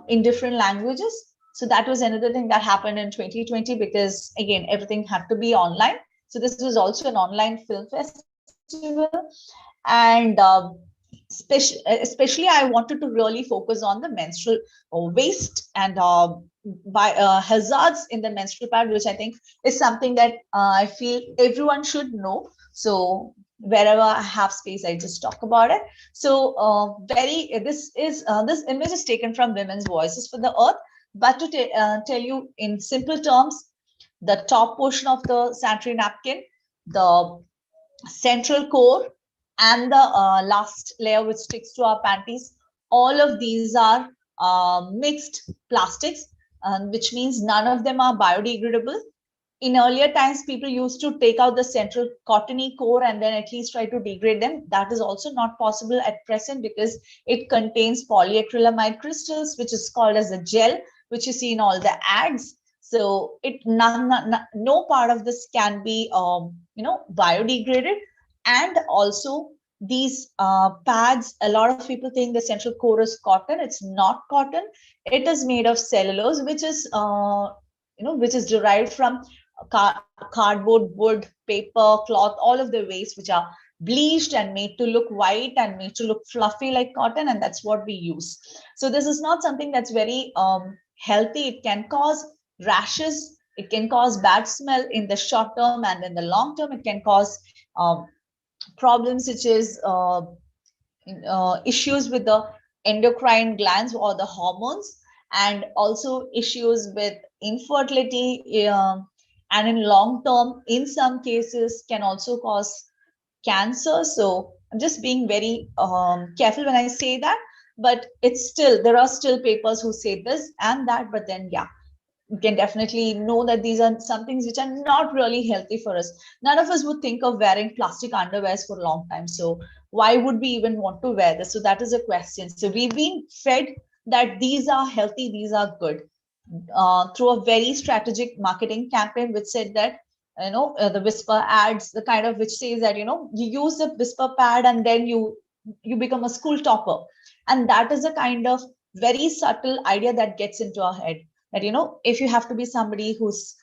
S4: in different languages. So that was another thing that happened in 2020, because again, everything had to be online. So this was also an online film festival. And especially I wanted to really focus on the menstrual waste and hazards in the menstrual pad, which I think is something that I feel everyone should know. So wherever I have space, I just talk about it. So this image is taken from Women's Voices for the Earth. But to tell you in simple terms, the top portion of the sanitary napkin, the central core, and the last layer which sticks to our panties, all of these are mixed plastics, which means none of them are biodegradable. In earlier times, people used to take out the central cottony core and then at least try to degrade them. That is also not possible at present because it contains polyacrylamide crystals, which is called as a gel, which you see in all the ads. So no part of this can be, biodegraded. And also these pads, a lot of people think the central core is cotton. It's not cotton. It is made of cellulose, which is, which is derived from cardboard, wood, paper, cloth, all of the waste which are bleached and made to look white and made to look fluffy like cotton, and that's what we use. So this is not something that's very healthy. It can cause rashes, it can cause bad smell in the short term, and in the long term it can cause problems such as issues with the endocrine glands or the hormones, and also issues with infertility, and in long term, in some cases, can also cause cancer. So I'm just being very careful when I say that, but it's still, there are still papers who say this and that, but then yeah, you can definitely know that these are some things which are not really healthy for us. None of us would think of wearing plastic underwears for a long time. So why would we even want to wear this? So that is a question. So we've been fed that these are healthy, these are good, through a very strategic marketing campaign, which said that, the whisper ads, the kind of which says that, you use the whisper pad and then you become a school topper. And that is a kind of very subtle idea that gets into our head, that, if you have to be somebody who's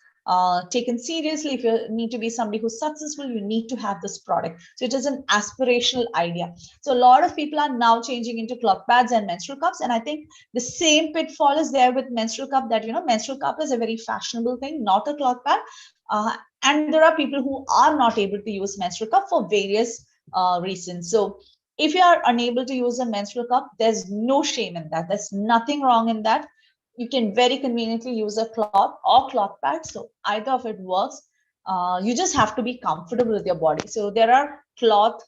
S4: taken seriously, if you need to be somebody who's successful, you need to have this product. So it is an aspirational idea. So a lot of people are now changing into cloth pads and menstrual cups. And I think the same pitfall is there with menstrual cup, that, menstrual cup is a very fashionable thing, not a cloth pad. And there are people who are not able to use menstrual cup for various reasons. So if you are unable to use a menstrual cup, there's no shame in that. There's nothing wrong in that. You can very conveniently use a cloth or cloth pad. So either of it works. You just have to be comfortable with your body. So there are cloth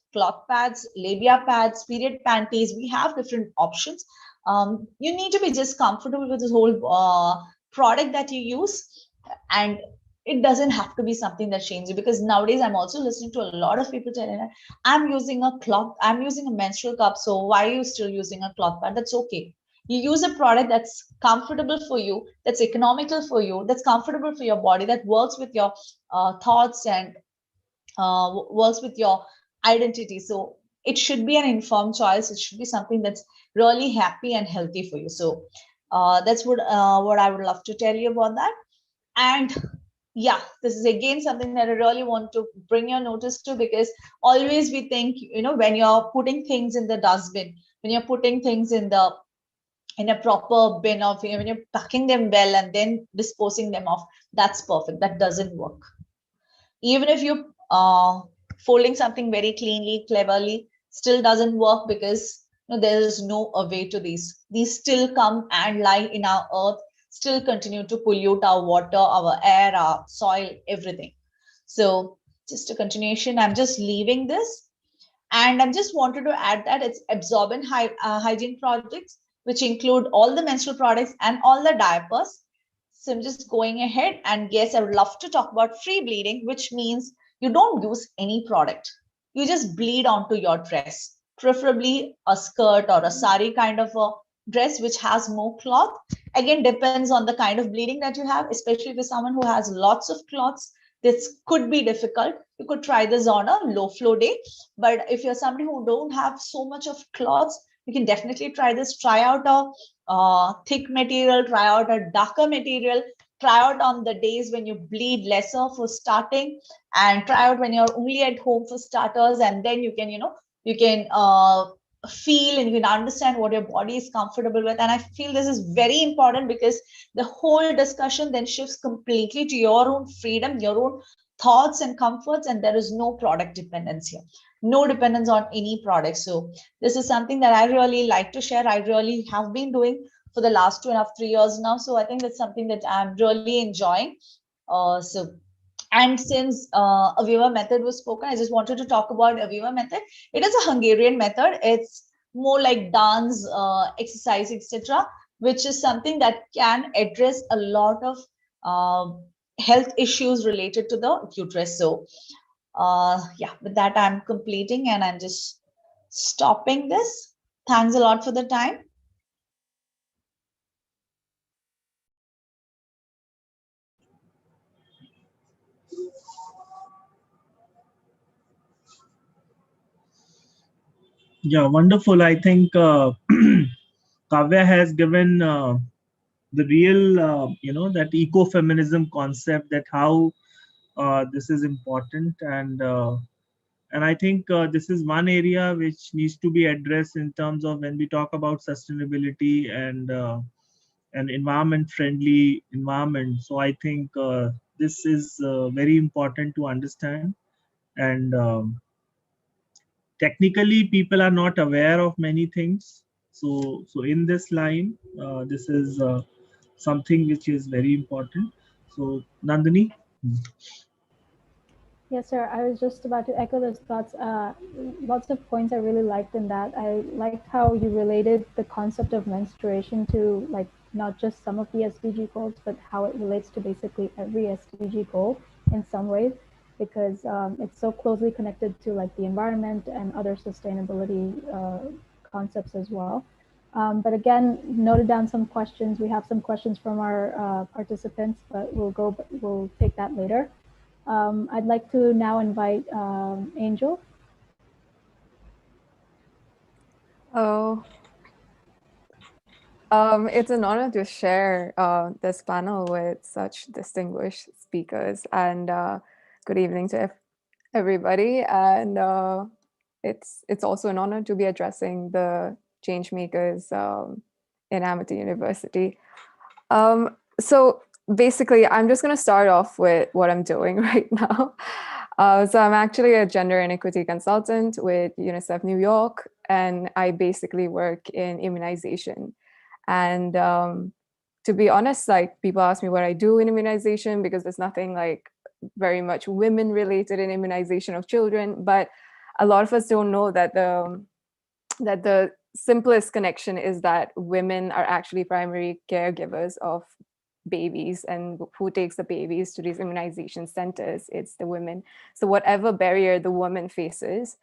S4: pads, labia pads, period panties. We have different options. You need to be just comfortable with this whole product that you use, and it doesn't have to be something that shames you, because nowadays I'm also listening to a lot of people telling that I'm using a menstrual cup, so why are you still using a cloth pad? That's okay. You use a product that's comfortable for you, that's economical for you, that's comfortable for your body, that works with your thoughts and works with your identity. So it should be an informed choice. It should be something that's really happy and healthy for you. So that's what I would love to tell you about that. And yeah, this is again something that I really want to bring your notice to, because always we think, when you're putting things in the dustbin, when you're putting things in a proper bin, of when you're packing them well and then disposing them off, that's perfect. That doesn't work. Even if you folding something very cleanly, cleverly, still doesn't work, because there is no way to these. These still come and lie in our earth, still continue to pollute our water, our air, our soil, everything. So just a continuation. I'm just leaving this, and I just wanted to add that it's absorbent hygiene projects, which include all the menstrual products and all the diapers. So I'm just going ahead, and yes, I would love to talk about free bleeding, which means you don't use any product. You just bleed onto your dress, preferably a skirt or a sari kind of a dress, which has more cloth. Again, depends on the kind of bleeding that you have, especially if you're someone who has lots of cloths. This could be difficult. You could try this on a low flow day. But if you're somebody who don't have so much of cloths, you can definitely try this. Try out a thick material, try out a darker material, try out on the days when you bleed lesser for starting, and try out when you're only at home for starters, and then you can feel and you can understand what your body is comfortable with. And I feel this is very important, because the whole discussion then shifts completely to your own freedom, your own thoughts and comforts, and there is no product dependence here, no dependence on any product. So this is something that I really like to share. I really have been doing for the last 2.5-3 years now. So I think that's something that I'm really enjoying. And since Aviva Method was spoken, I just wanted to talk about Aviva Method. It is a Hungarian method. It's more like dance, exercise, etc., which is something that can address a lot of health issues related to the uterus. So yeah, with that, I'm completing, and I'm just stopping this. Thanks a lot for the time.
S1: Yeah, wonderful. I think Kavya has given the real, that ecofeminism concept, that how this is important, and I think this is one area which needs to be addressed in terms of when we talk about sustainability and an environment-friendly environment. So I think this is very important to understand, and technically people are not aware of many things. So in this line, this is something which is very important. So Nandini.
S2: Yes, sir. I was just about to echo those thoughts. Lots of points I really liked in that. I liked how you related the concept of menstruation to like not just some of the SDG goals, but how it relates to basically every SDG goal in some ways, because it's so closely connected to like the environment and other sustainability concepts as well. But again, noted down some questions. We have some questions from our participants, but we'll take that later. I'd like to now invite Angel.
S5: Oh, it's an honor to share this panel with such distinguished speakers, and good evening to everybody. And it's also an honor to be addressing the change makers in Amity University. So basically, I'm just going to start off with what I'm doing right now. So I'm actually a gender inequity consultant with UNICEF New York, and I basically work in immunization. And to be honest, like people ask me what I do in immunization, because there's nothing like very much women related in immunization of children. But a lot of us don't know that the simplest connection is that women are actually primary caregivers of babies, and who takes the babies to these immunization centers? It's the women. So whatever barrier the woman faces,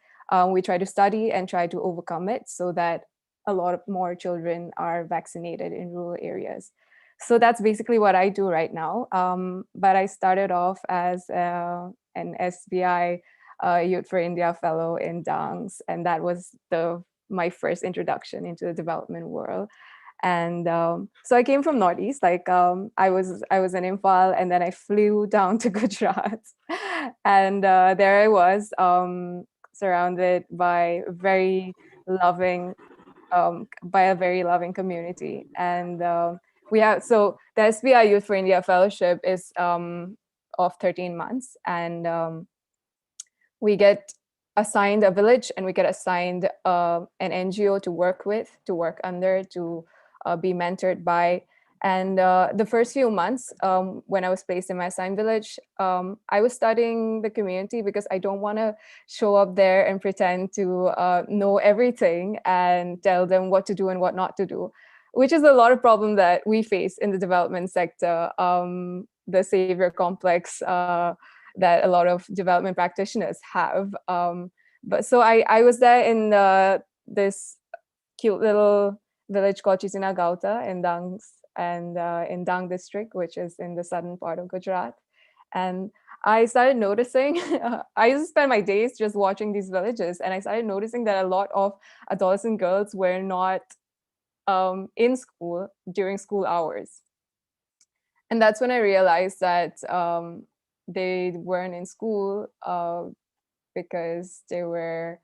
S5: we try to study and try to overcome it so that a lot of more children are vaccinated in rural areas. So that's basically what I do right now. But I started off as an SBI Youth for India fellow in Dangs, and that was my first introduction into the development world. And so I came from Northeast, like I was in Imphal, and then I flew down to Gujarat, and there I was, surrounded by very loving, by a very loving community. And we have, so the SBI Youth for India Fellowship is of 13 months, and we get assigned a village, and we get assigned an NGO to work with, to work under, to be mentored by. And the first few months, when I was placed in my assigned village, I was studying the community because I don't want to show up there and pretend to know everything and tell them what to do and what not to do, which is a lot of problem that we face in the development sector, the savior complex that a lot of development practitioners have. But so I was there in this cute little village called Chitina Gauta in Dangs, and in Dang district, which is in the southern part of Gujarat. And I started noticing, I used to spend my days just watching these villages, and I started noticing that a lot of adolescent girls were not in school during school hours. And that's when I realized that they weren't in school because they were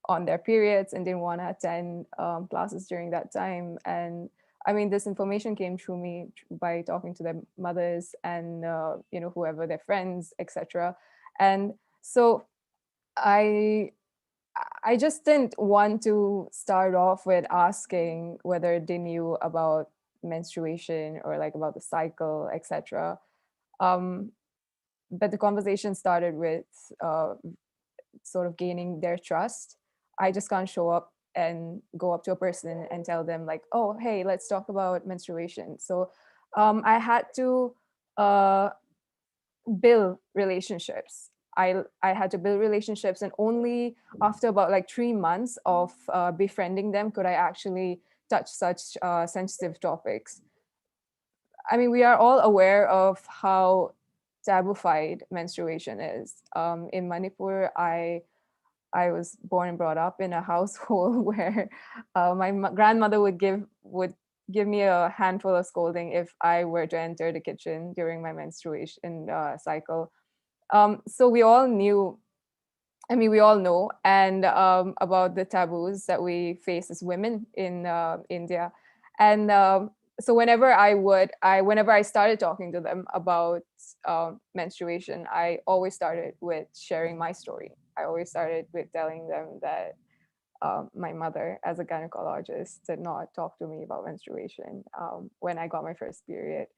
S5: on their periods and didn't want to attend classes during that time. And I mean, this information came through me by talking to their mothers and whoever, their friends, etc. And so I just didn't want to start off with asking whether they knew about menstruation or like about the cycle, etc. But the conversation started with sort of gaining their trust. I just can't show up and go up to a person and tell them like, oh, hey, let's talk about menstruation. So I had to build relationships. I had to build relationships, and only after about like 3 months of befriending them could I actually touch such sensitive topics. I mean, we are all aware of how taboofied menstruation is. In Manipur, I was born and brought up in a household where my grandmother would give me a handful of scolding if I were to enter the kitchen during my menstruation cycle. So we all knew, I mean, we all know, and about the taboos that we face as women in India. And so whenever I started talking to them about menstruation, I always started with sharing my story. I always started with telling them that my mother, as a gynecologist, did not talk to me about menstruation. When I got my first period,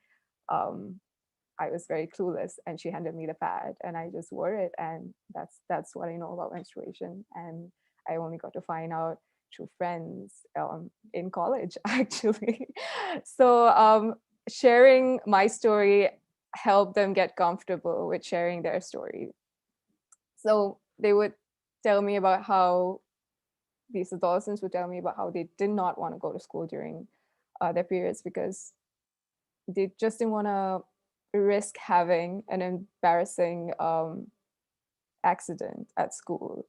S5: I was very clueless, and she handed me the pad, and I just wore it, and that's what I know about menstruation. And I only got to find out through friends in college, actually. So sharing my story helped them get comfortable with sharing their story. So they would tell me about how these adolescents would tell me about how they did not want to go to school during their periods because they just didn't want to risk having an embarrassing accident at school.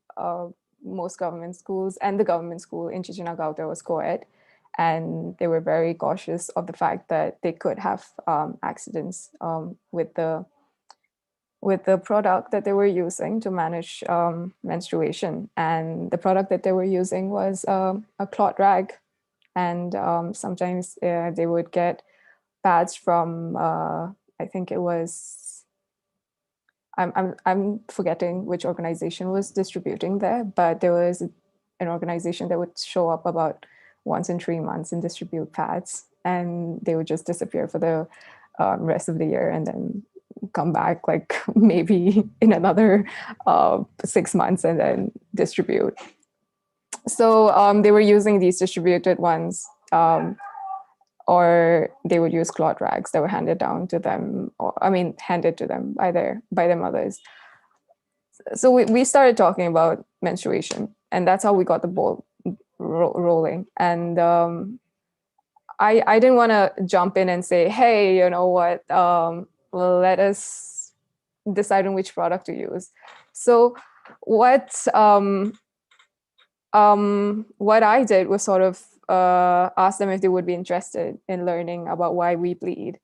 S5: Most government schools and the government school in Chichina Gauta was co-ed, and they were very cautious of the fact that they could have accidents with the product that they were using to manage menstruation. And the product that they were using was a cloth rag, and sometimes they would get pads from I think it was, I'm forgetting which organization was distributing there, but there was an organization that would show up about once in 3 months and distribute pads, and they would just disappear for the rest of the year, and then come back like maybe in another 6 months and then distribute. So they were using these distributed ones, or they would use cloth rags that were handed down to them, or handed to them by their mothers. So we started talking about menstruation, and that's how we got the ball rolling. And I didn't want to jump in and say, hey, you know what, let us decide on which product to use. So what I did was sort of ask them if they would be interested in learning about why we bleed.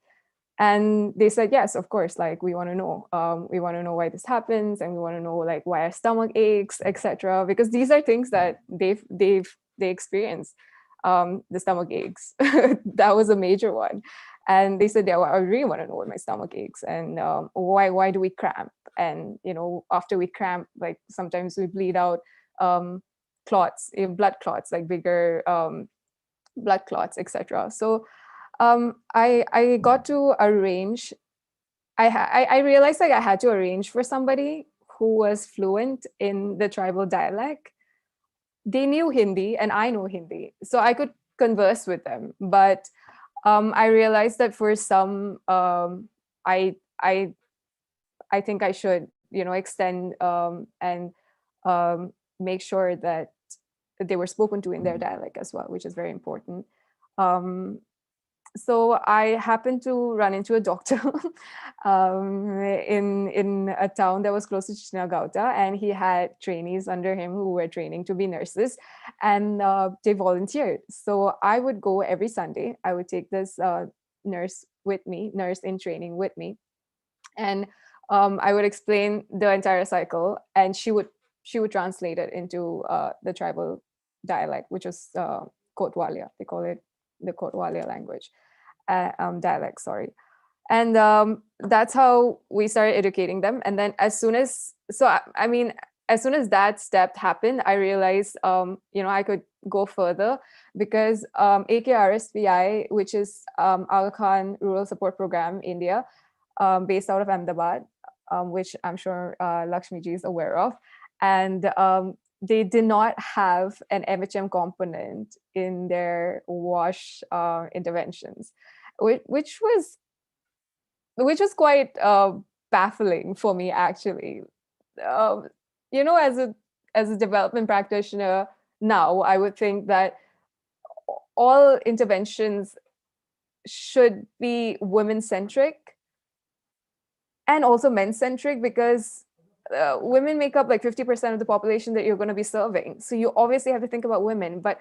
S5: And they said, yes, of course, like we want to know. We want to know why this happens, and we want to know like why our stomach aches, etc. Because these are things that they experience. The stomach aches. That was a major one. And they said, yeah, well, I really want to know why my stomach aches, and why do we cramp? And after we cramp, like sometimes we bleed out clots, blood clots, like bigger blood clots, etc. So I got to arrange. I realized like I had to arrange for somebody who was fluent in the tribal dialect. They knew Hindi and I know Hindi, so I could converse with them. But I realized that for some, I think I should extend and make sure that they were spoken to in their dialect as well, which is very important. So I happened to run into a doctor in a town that was close to Chinagauta, and he had trainees under him who were training to be nurses, and they volunteered. So I would go every Sunday. I would take this nurse in training with me, and I would explain the entire cycle, and she would translate it into the tribal dialect, which is Kotwalia. They call it the Kotwalia language, dialect, sorry. And that's how we started educating them. And then as soon as that step happened, I realized, I could go further, because AKRSPI, which is Aga Khan Rural Support Program, India, based out of Ahmedabad, which I'm sure Lakshmi ji is aware of. And they did not have an MHM component in their WASH interventions, which was quite baffling for me, actually. As a development practitioner now, I would think that all interventions should be women-centric and also men-centric, because women make up like 50% of the population that you're going to be serving. So you obviously have to think about women. But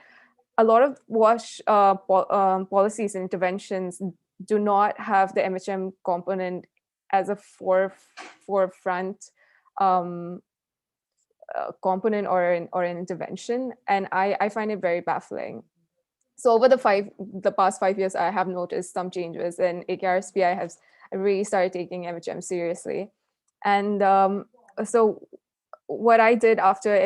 S5: a lot of WASH policies and interventions do not have the MHM component as a forefront component or an intervention. And I find it very baffling. So over the past 5 years, I have noticed some changes, and AKRSPI has really started taking MHM seriously. And so what I did after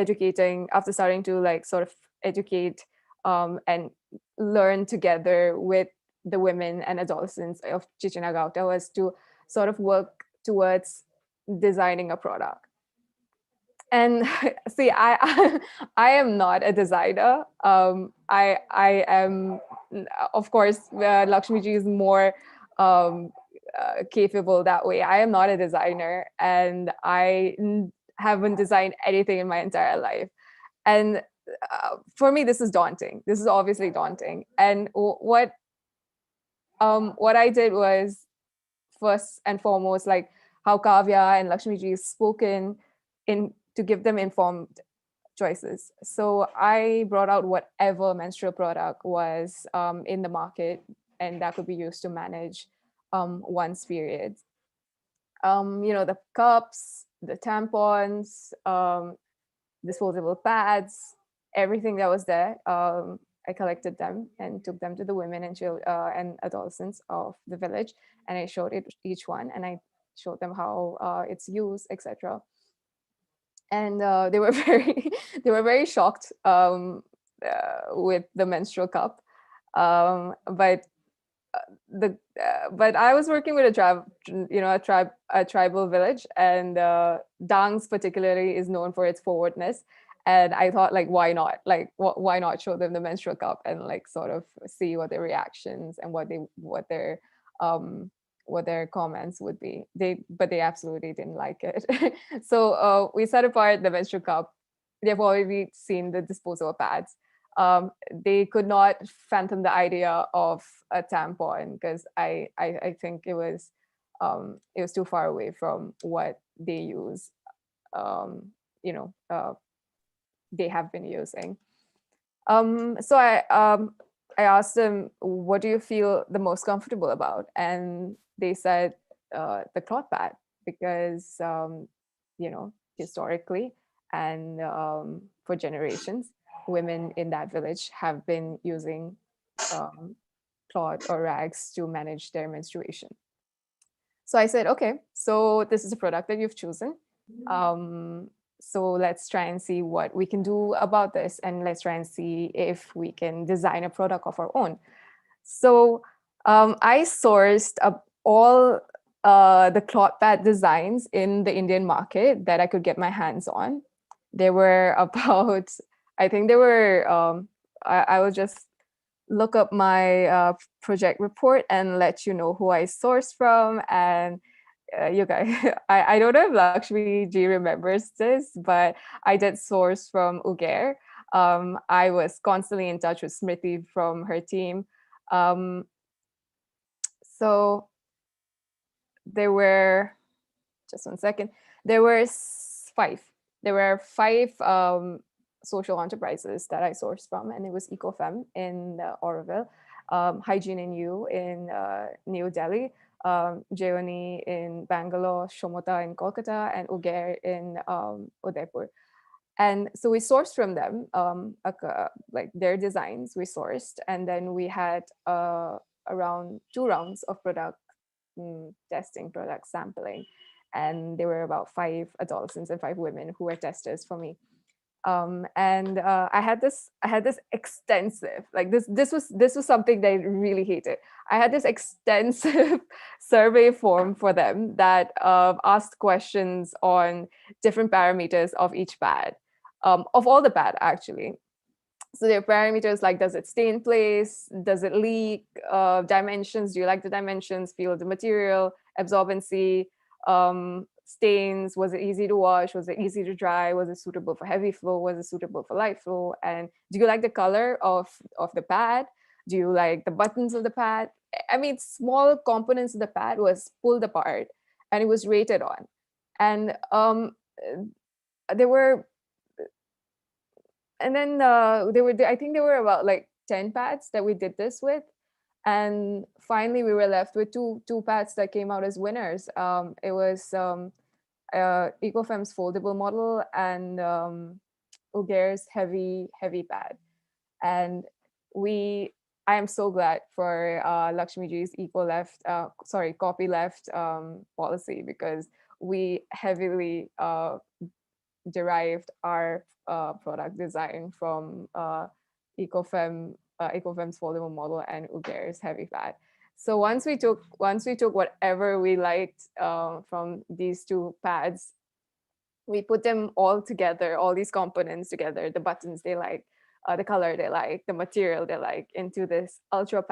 S5: starting to like sort of educate and learn together with the women and adolescents of Chichinagauta was to sort of work towards designing a product. And see, I am not a designer. I am, of course, Lakshmi ji is more capable that way. I am not a designer, and I haven't designed anything in my entire life. And for me, this is daunting. This is obviously daunting. And what I did was, first and foremost, like how Kavya and Lakshmi ji spoken to give them informed choices. So I brought out whatever menstrual product was in the market, and that could be used to manage one's periods. The cups, the tampons, disposable pads, everything that was there. I collected them and took them to the women and adolescents of the village, and I showed each one, and I showed them how it's used, etc. And they were very shocked with the menstrual cup, but but I was working with a tribal village, and Dangs particularly is known for its forwardness. And I thought, like, why not? Like, why not show them the menstrual cup and like sort of see what their reactions and what their comments would be. But they absolutely didn't like it. So we set apart the menstrual cup. They've already seen the disposable pads. They could not fathom the idea of a tampon because I think it was too far away from what they use. They have been using. So I asked them, what do you feel the most comfortable about? And they said the cloth pad, because historically and for generations, women in that village have been using cloth or rags to manage their menstruation. So I said, okay, so this is a product that you've chosen. So let's try and see what we can do about this, and let's try and see if we can design a product of our own. So I sourced all the cloth pad designs in the Indian market that I could get my hands on. There were about, I think there were, I will just look up my project report and let you know who I sourced from. And you guys, I don't know if Lakshmi Ji remembers this, but I did source from Ugair. I was constantly in touch with Smriti from her team. So there were, just one second, there were five social enterprises that I sourced from, and it was Ecofem in Oroville, Hygiene in You in New Delhi, Jeoni in Bangalore, Shomota in Kolkata, and Ugair in Udaipur. And so we sourced from them, like their designs we sourced, and then we had around 2 rounds of product testing, product sampling, and there were about 5 adolescents and 5 women who were testers for me. And I had this extensive, like this was something they really hated. I had this extensive survey form for them that asked questions on different parameters of each pad, of all the pad actually. So there are parameters like, does it stay in place? Does it leak? Dimensions, do you like the dimensions? Feel the material, absorbency, stains, was it easy to wash? Was it easy to dry? Was it suitable for heavy flow? Was it suitable for light flow? And do you like the color of the pad? Do you like the buttons of the pad? I mean, small components of the pad was pulled apart and it was rated on. And there were, and then I think there were about like 10 pads that we did this with. And finally we were left with two pads that came out as winners. It was Ecofem's foldable model and Ugair's heavy pad. And I am so glad for Lakshmi Ji's copyleft policy, because we heavily derived our product design from Ecofem's foldable model and Ugair's heavy pad. So once we took whatever we liked from these 2 pads, we put them all together, all these components together, the buttons they like, the color they like, the material they like, into this ultra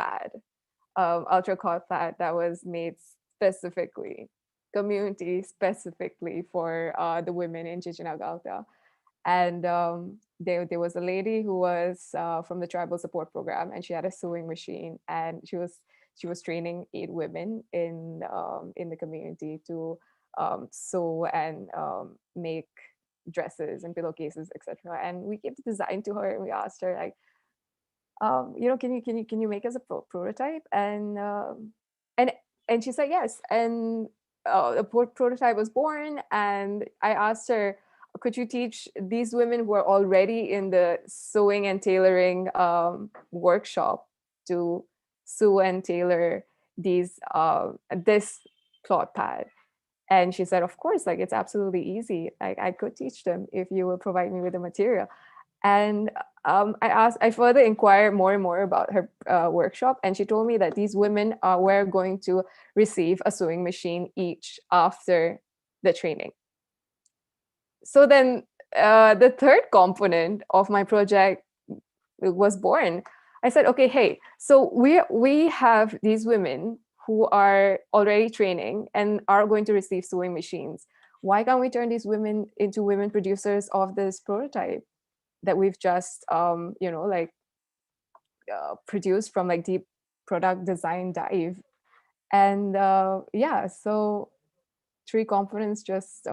S5: cloth pad that was made specifically, community specifically for the women in Jijinagalta. And there was a lady who was from the tribal support program, and she had a sewing machine, and she was training 8 women in the community to sew and make dresses and pillowcases, etc. And we gave the design to her, and we asked her, like, can you make us a prototype? And she said yes. And the prototype was born, and I asked her, could you teach these women who are already in the sewing and tailoring workshop to sew and tailor this cloth pad? And she said, of course, like, it's absolutely easy. Like, I could teach them if you will provide me with the material. And I further inquired more and more about her workshop, and she told me that these women were going to receive a sewing machine each after the training. So then the third component of my project was born. I said, okay, hey, so we have these women who are already training and are going to receive sewing machines. Why can't we turn these women into women producers of this prototype that we've just, produced from like deep product design dive? And yeah, so 3 components just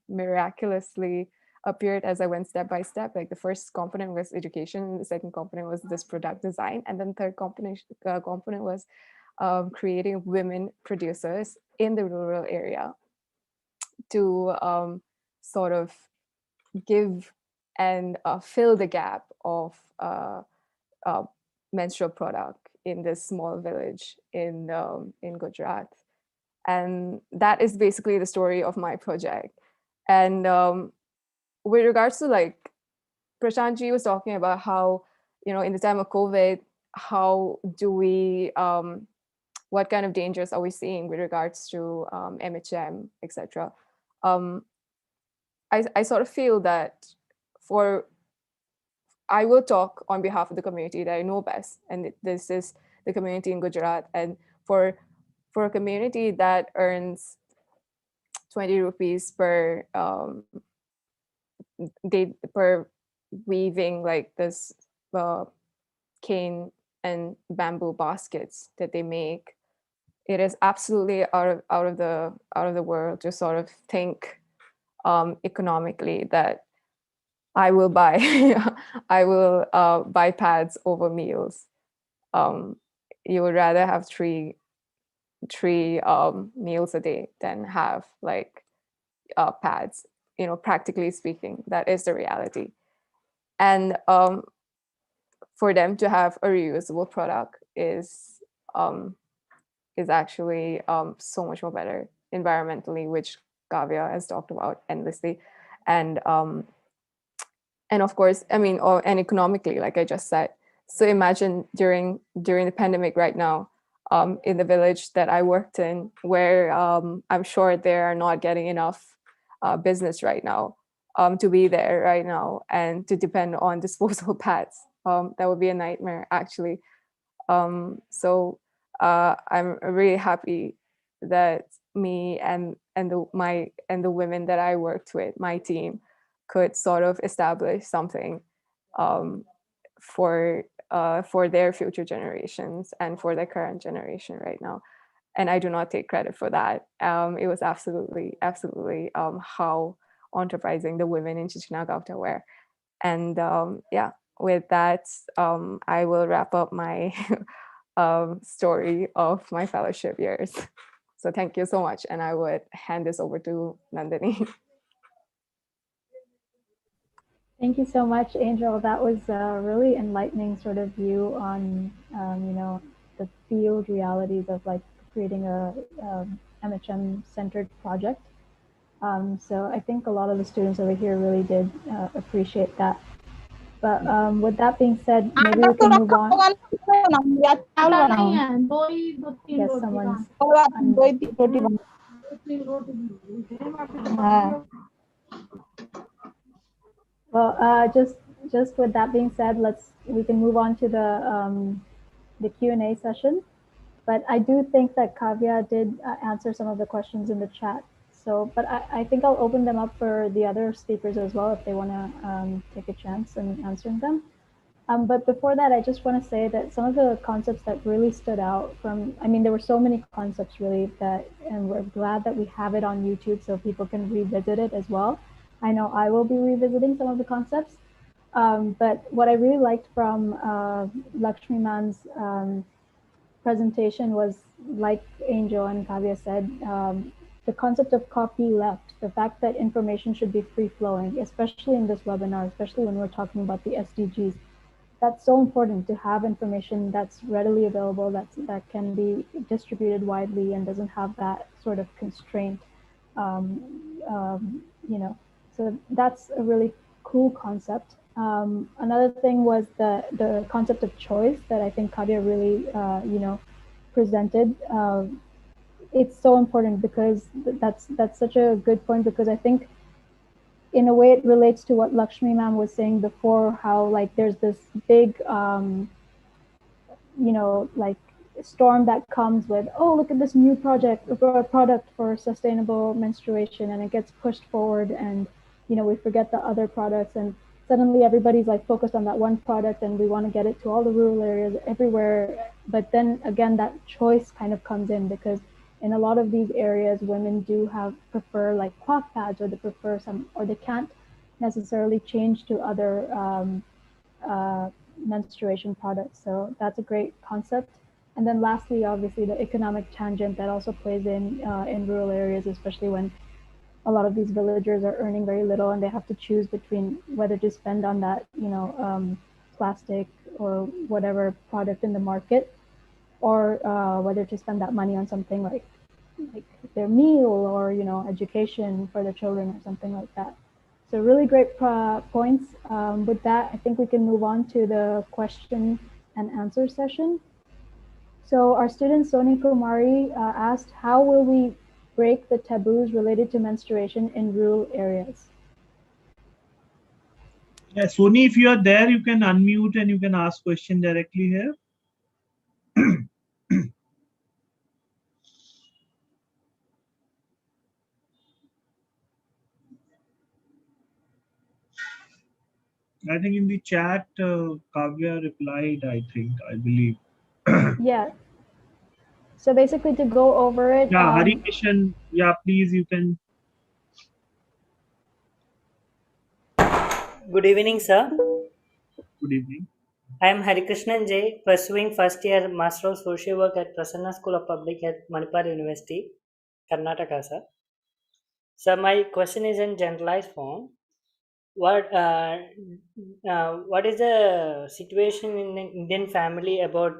S5: miraculously appeared as I went step by step. Like the first component was education, the second component was this product design, and then third component was creating women producers in the rural area to sort of give and fill the gap of menstrual product in this small village in Gujarat. And that is basically the story of my project. And with regards to like Prashantji was talking about how, in the time of COVID, how do we, what kind of dangers are we seeing with regards to MHM, etc. I sort of feel that I will talk on behalf of the community that I know best, and this is the community in Gujarat. And for a community that earns 20 rupees per per weaving like this cane and bamboo baskets that they make, it is absolutely out of the world to sort of think economically that I will buy buy pads over meals. You would rather have three meals a day than have like pads. Practically speaking, that is the reality. And for them to have a reusable product is actually so much more better environmentally, which Kavya has talked about endlessly, and of course, and economically, like I just said. So imagine during the pandemic right now, in the village that I worked in, where I'm sure they are not getting enough business right now to be there right now and to depend on disposable pads. That would be a nightmare, actually. So I'm really happy that me and the women that I worked with, my team, could sort of establish something for their future generations and for the current generation right now. And I do not take credit for that. It was absolutely how enterprising the women in Chichinagauta were. And yeah, with that, I will wrap up my story of my fellowship years. So thank you so much. And I would hand this over to Nandini.
S2: Thank you so much, Angel. That was a really enlightening sort of view on, the field realities of like creating a MHM-centered project. So I think a lot of the students over here really did appreciate that. But with that being said, maybe we can move on. Yes, someone's. Well, just with that being said, we can move on to the Q&A session. But I do think that Kavya did answer some of the questions in the chat. So, but I think I'll open them up for the other speakers as well if they want to take a chance in answering them. But before that, I just want to say that some of the concepts that really stood out there were so many concepts really and we're glad that we have it on YouTube so people can revisit it as well. I know I will be revisiting some of the concepts. But what I really liked from Lakshmi Man's presentation was, like Angel and Kavya said, the concept of copyleft, the fact that information should be free-flowing, especially in this webinar, especially when we're talking about the SDGs. That's so important to have information that's readily available, that can be distributed widely and doesn't have that sort of constraint. So that's a really cool concept. Another thing was the concept of choice that I think Kavya really, presented. It's so important because that's such a good point, because I think in a way it relates to what Lakshmi ma'am was saying before, how like there's this big like storm that comes with, oh, look at this new product for sustainable menstruation, and it gets pushed forward, and we forget the other products, and suddenly everybody's like focused on that one product, and we want to get it to all the rural areas everywhere. But then again, that choice kind of comes in, because in a lot of these areas, women do prefer like cloth pads, or they prefer or they can't necessarily change to other menstruation products. So that's a great concept. And then lastly, obviously, the economic tangent that also plays in rural areas, especially when a lot of these villagers are earning very little, and they have to choose between whether to spend on that, plastic or whatever product in the market, or whether to spend that money on something like their meal, or education for their children, or something like that. So really great points. With that, I think we can move on to the question and answer session. So our student Soni Kumari asked, how will we break the taboos related to menstruation in rural areas?
S1: Yeah, Soni, if you are there, you can unmute and you can ask question directly here. I think in the chat, Kavya replied, I believe.
S2: Yeah. So basically, to go over it.
S1: Yeah, Hari Kishan, yeah, please, you can.
S6: Good evening, sir.
S1: Good evening.
S6: I am Harikrishnan J, pursuing first year Master of Social Work at Prasanna School of Public Health, Manipal University, Karnataka, sir. So my question is in generalized form. What is the situation in the Indian family about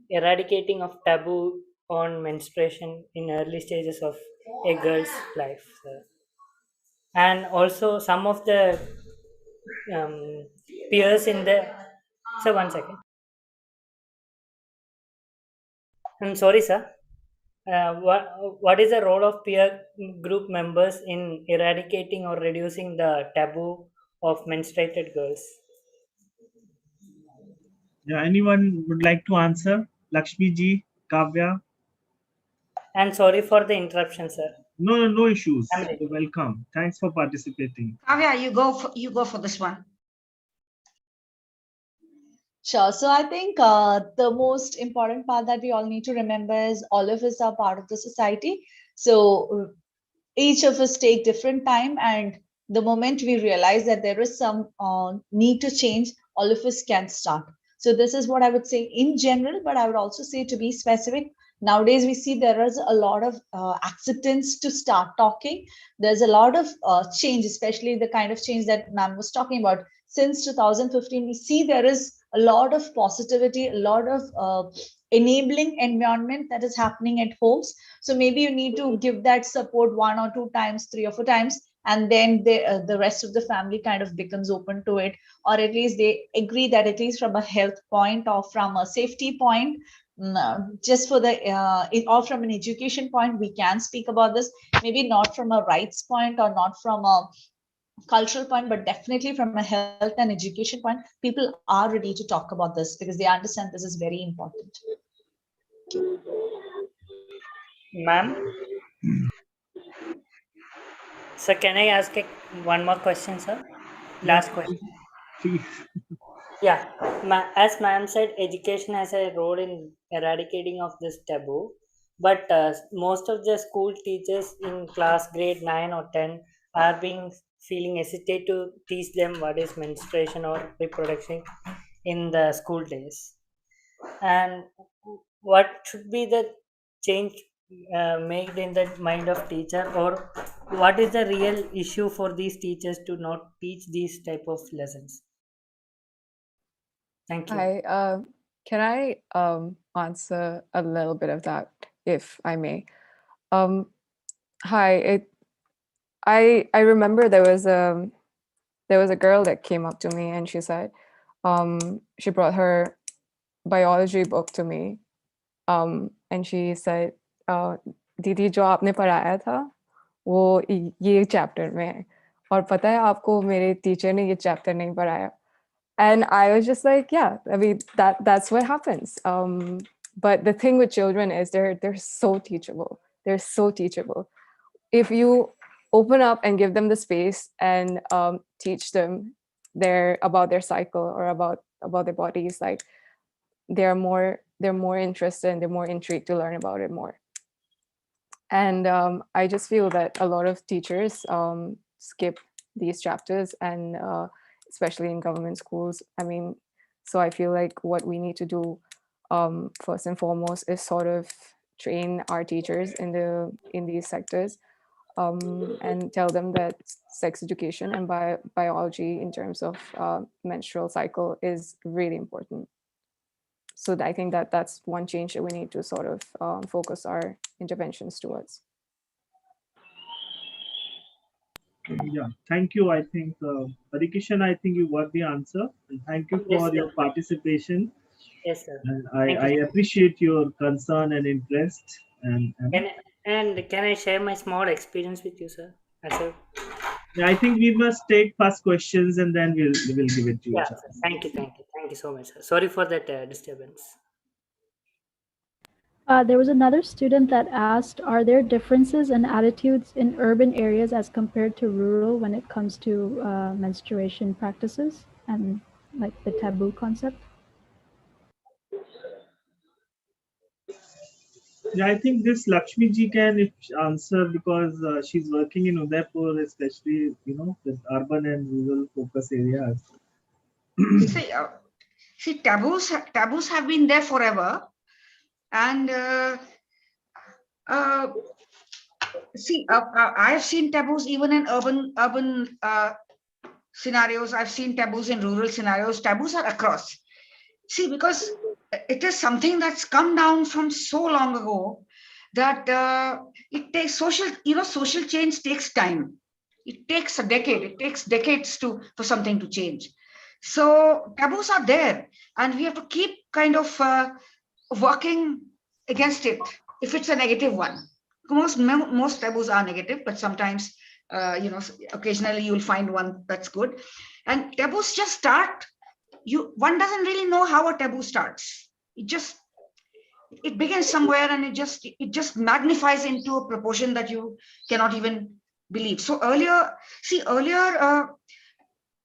S6: eradicating of taboo on menstruation in early stages of a girl's life, sir? And also some of the peers in the... So 1 second. I'm sorry, sir. What is the role of peer group members in eradicating or reducing the taboo of menstruated girls?
S1: Yeah, anyone would like to answer? Lakshmi ji, Kavya?
S6: And sorry for the interruption, sir.
S1: No issues. You're welcome. Thanks for participating.
S3: Kavya, you go for this one.
S4: Sure. So I think the most important part that we all need to remember is all of us are part of the society. So each of us take different time, and the moment we realize that there is some need to change, all of us can start. So this is what I would say in general, but I would also say, to be specific, nowadays we see there is a lot of acceptance to start talking. There's a lot of change, especially the kind of change that ma'am was talking about. Since 2015, we see there is a lot of positivity, a lot of enabling environment that is happening at homes. So maybe you need to give that support 1 or 2 times, 3 or 4 times, and then the rest of the family kind of becomes open to it, or at least they agree that at least from a health point or from a safety point, just for the or from an education point, we can speak about this. Maybe not from a rights point or not from a cultural point, but definitely from a health and education point, people are ready to talk about this because they understand this is very important.
S6: Ma'am? So can I ask one more question, sir? Last question.
S1: Please.
S6: Yeah, as ma'am said, education has a role in eradicating of this taboo, but most of the school teachers in class grade 9 or 10 are feeling hesitate to teach them what is menstruation or reproduction in the school days. And what should be the change made in the mind of teacher, or what is the real issue for these teachers to not teach these type of lessons? Thank you.
S5: Hi, can I answer a little bit of that, if I may? Hi, I remember there was there was a girl that came up to me and she said, she brought her biology book to me, and she said, दीदी जो आपने पढ़ाया था वो ये chapter में है, और पता है आपको मेरे टीचर ने ये चैप्टर नहीं पढ़ाया. And I was just like, yeah, I mean, that's what happens. But the thing with children is they're so teachable. They're so teachable. If you open up and give them the space and teach them about their cycle or about their bodies, like they're more interested and they're more intrigued to learn about it more. And I just feel that a lot of teachers skip these chapters, and especially in government schools. I mean, so I feel like what we need to do first and foremost is sort of train our teachers in these sectors, and tell them that sex education and biology in terms of menstrual cycle is really important. So I think that that's one change that we need to sort of focus our interventions towards.
S1: Yeah, thank you. I think, Harikishan, I think you got the answer. And thank you
S6: Yes,
S1: for
S6: sir.
S1: your participation.
S6: Yes, sir.
S1: And
S6: Thank
S1: I
S6: you.
S1: appreciate your concern and interest. And
S6: Can I share my small experience with you, sir?
S1: I think we must take first questions and then we'll give it to you.
S6: Yeah, sir. Thank you so much, sir. Sorry for that disturbance.
S2: There was another student that asked, are there differences in attitudes in urban areas as compared to rural when it comes to menstruation practices and like the taboo concept?
S1: Yeah, I think this Lakshmi ji can answer because she's working in Udaipur, especially, with urban and rural focus areas.
S3: See, taboos have been there forever, and I have seen taboos even in urban scenarios. I've seen taboos in rural scenarios. Taboos are across. See, because it is something that's come down from so long ago that it takes social change takes time. It takes a decade. It takes decades for something to change. So taboos are there, and we have to keep kind of working against it if it's a negative one. Most taboos are negative, but sometimes occasionally you'll find one that's good. And taboos just start. One doesn't really know how a taboo starts. It begins somewhere, and it just magnifies into a proportion that you cannot even believe. So earlier,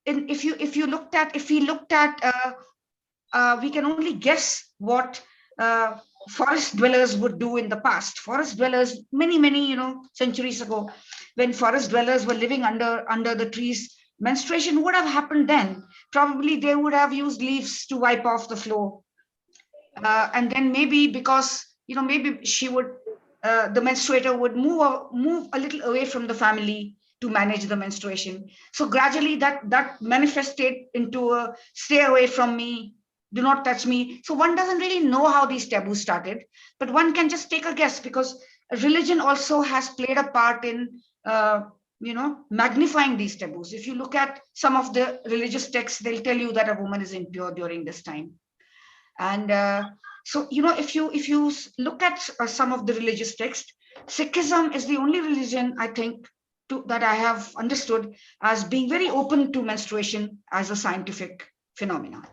S3: if we looked at we can only guess what forest dwellers would do in the past. Forest dwellers, many centuries ago, when forest dwellers were living under the trees, menstruation would have happened then. Probably they would have used leaves to wipe off the floor, and then maybe because maybe she would the menstruator would move a little away from the family to manage the menstruation. So gradually that manifested into a stay away from me, do not touch me. So one doesn't really know how these taboos started, but one can just take a guess, because religion also has played a part in magnifying these taboos. If you look at some of the religious texts, they'll tell you that a woman is impure during this time. And so if you look at some of the religious texts, Sikhism is the only religion, I think, that I have understood as being very open to menstruation as a scientific phenomenon.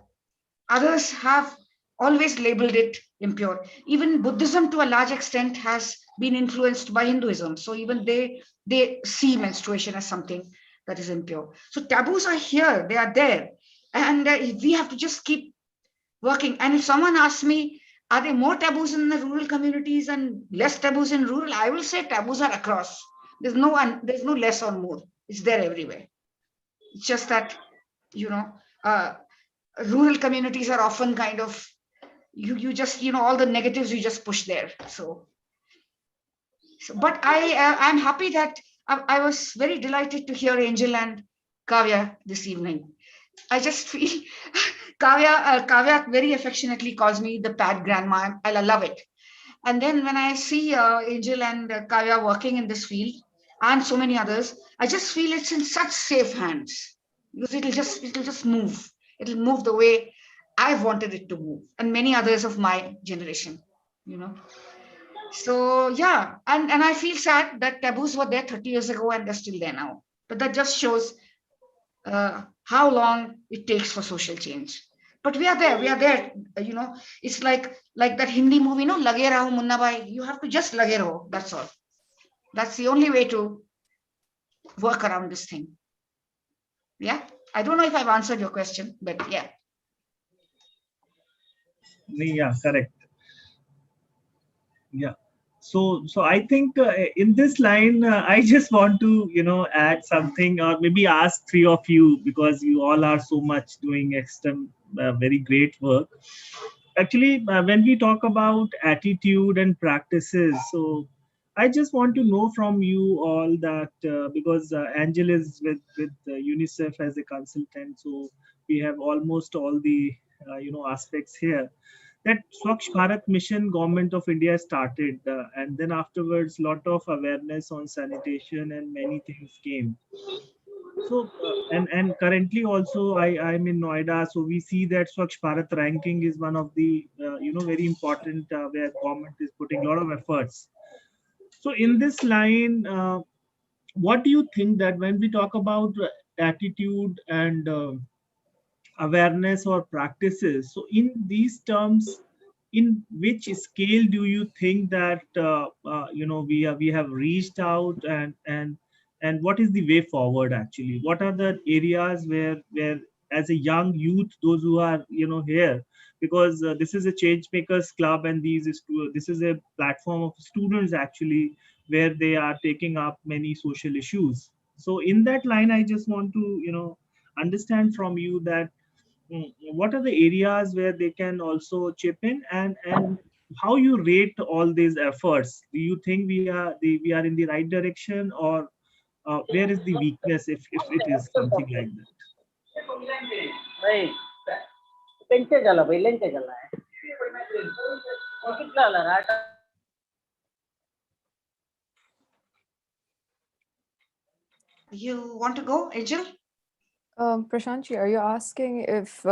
S3: Others have always labeled it impure. Even Buddhism, to a large extent, has been influenced by Hinduism. So even they see menstruation as something that is impure. So taboos are here, they are there. And we have to just keep working. And if someone asks me, are there more taboos in the rural communities and less taboos in rural? I will say taboos are across. There's no less or more. It's there everywhere. It's just that, rural communities are often kind of, you just, all the negatives you just push there. So but I'm happy that I was very delighted to hear Angel and Kavya this evening. I just feel Kavya very affectionately calls me the pad grandma. I love it. And then when I see Angel and Kavya working in this field and so many others, I just feel it's in such safe hands. because it'll just move. It'll move the way I've wanted it to move, and many others of my generation, you know. So yeah, and I feel sad that taboos were there 30 years ago and they're still there now. But that just shows how long it takes for social change. But we are there. We are there. You know, it's like that Hindi movie, no, Lage Raho Munna Bhai. You have to just lage raho. That's all. That's the only way to work around this thing. Yeah. I don't know if I've answered your question, but yeah.
S1: Yeah, correct. Yeah. So I think in this line, I just want to, add something or maybe ask three of you, because you all are so much doing very great work. Actually, when we talk about attitude and practices, so I just want to know from you all that because Angel is with UNICEF as a consultant, so we have almost all the aspects here. That Swachh Bharat mission government of India started, and then afterwards lot of awareness on sanitation and many things came. So and currently also I'm in Noida, so we see that Swachh Bharat ranking is one of the very important where government is putting a lot of efforts. So in this line, what do you think that when we talk about attitude and awareness or practices, so in these terms, in which scale do you think that we have reached out, and what is the way forward? Actually, what are the areas where as a young youth, those who are here, because this is a change makers club, and this is a platform of students actually, where they are taking up many social issues. So in that line, I just want to understand from you that what are the areas where they can also chip in, and how you rate all these efforts? Do you think we are in the right direction, or where is the weakness, if it is something like that?
S7: नहीं लेंचे चला भाई लेंचे चला है वो कितना लगा है
S3: You want to go, Angel?
S5: Prashanti, are you asking if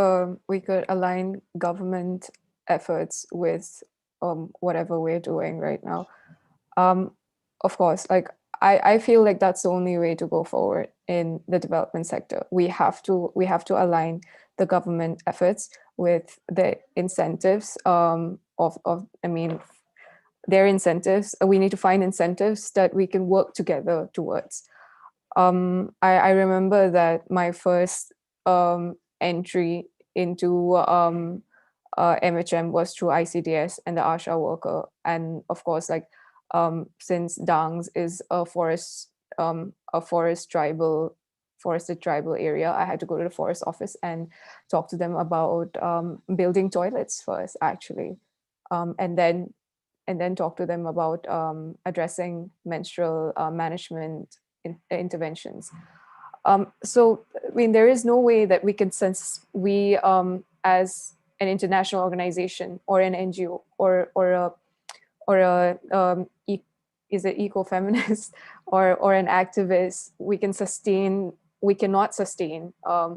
S5: we could align government efforts with whatever we're doing right now? Of course, like I feel like that's the only way to go forward in the development sector. We have to align the government efforts with the incentives their incentives. We need to find incentives that we can work together towards. I remember that my first entry into MHM was through ICDS and the ASHA worker. And of course, like since Dangs is a forested tribal area, I had to go to the forest office and talk to them about building toilets first, actually, and then talk to them about addressing menstrual management interventions. So, I mean, there is no way that we can sense as an international organization or an NGO or a is it eco-feminist or an activist, we cannot sustain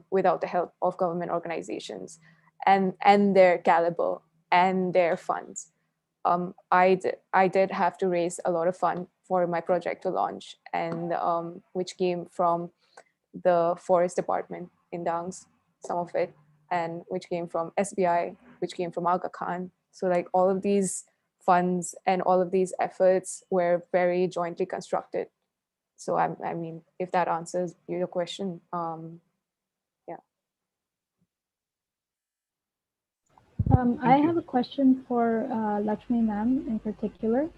S5: without the help of government organizations and their caliber and their funds. I did have to raise a lot of fund for my project to launch, and which came from the forest department in Dangs, some of it, and which came from SBI, which came from Aga Khan. So like all of these funds and all of these efforts were very jointly constructed. So I mean, if that answers your question, yeah.
S2: I have a question for Lakshmi ma'am in particular.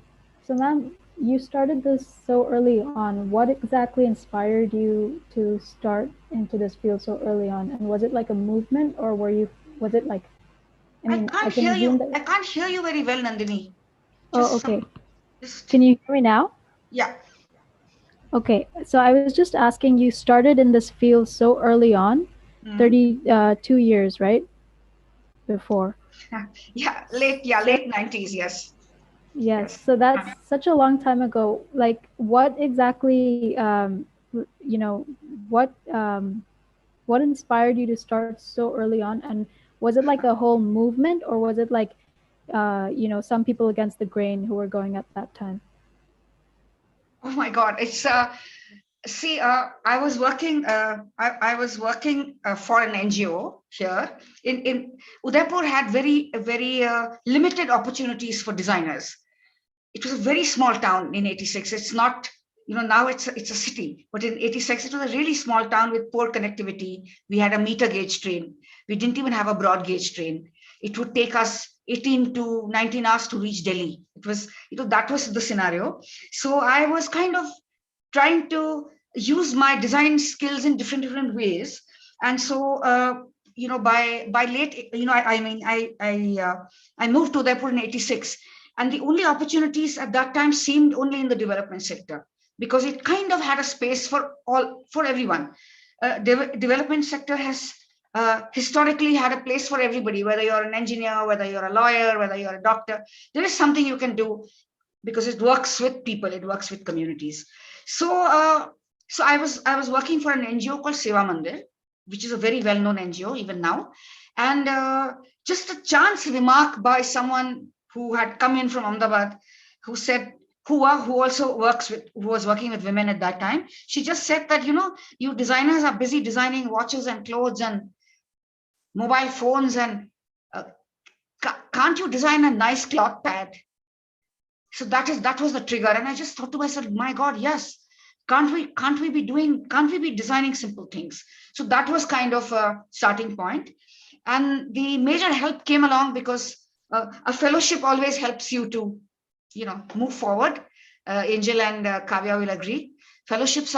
S2: So ma'am, you started this so early on. What exactly inspired you to start into this field so early on? And was it like a movement, or was it like,
S3: I can't hear you. I can't hear you very well, Nandini.
S2: Oh, okay. Can you hear me now?
S3: Yeah.
S2: Okay, so I was just asking, you started in this field so early on, 32 years, right? Before.
S3: Yeah, late 90s, yes.
S2: Yes, so that's such a long time ago. Like, what exactly, what what inspired you to start so early on? And was it like a whole movement, or was it like, some people against the grain who were going at that time?
S3: Oh my God, it's see, I was working. I was working for an NGO here in Udaipur. Had very limited opportunities for designers. It was a very small town in '86. It's not, now it's a city, but in '86 it was a really small town with poor connectivity. We had a meter gauge train. We didn't even have a broad gauge train. It would take us 18 to 19 hours to reach Delhi. It was, that was the scenario. So I was kind of trying to use my design skills in different ways. And so, by late, I moved to Udaipur in '86, and the only opportunities at that time seemed only in the development sector, because it kind of had a space for everyone. Development sector has historically had a place for everybody, whether you're an engineer, whether you're a lawyer, whether you're a doctor. There is something you can do because it works with people, it works with communities. So, so I was working for an NGO called Seva Mandir, which is a very well-known NGO even now. And just a chance remark by someone who had come in from Ahmedabad, who said, who was working with women at that time. She just said that, you designers are busy designing watches and clothes and mobile phones, and can't you design a nice cloth pad? So that was the trigger. And I just thought to myself, my God, yes, can't we be designing simple things? So that was kind of a starting point. And the major help came along because a fellowship always helps you to, move forward. Angel and Kavya will agree. Fellowships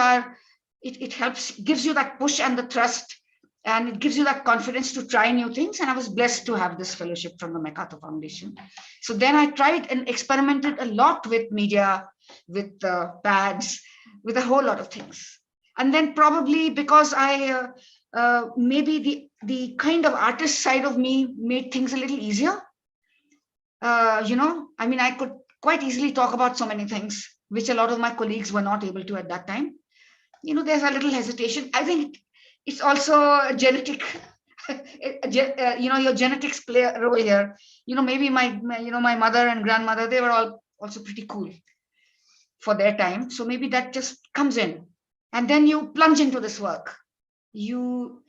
S3: it helps, gives you that push and the trust, and it gives you that confidence to try new things. And I was blessed to have this fellowship from the MacArthur Foundation. So then I tried and experimented a lot with media, with pads, with a whole lot of things. And then probably because I maybe the kind of artist side of me made things a little easier. I could quite easily talk about so many things, which a lot of my colleagues were not able to at that time. There's a little hesitation. I think it's also genetic. Your genetics play a role here. Maybe my mother and grandmother, they were all also pretty cool for their time. So maybe that just comes in, and then you plunge into this work. You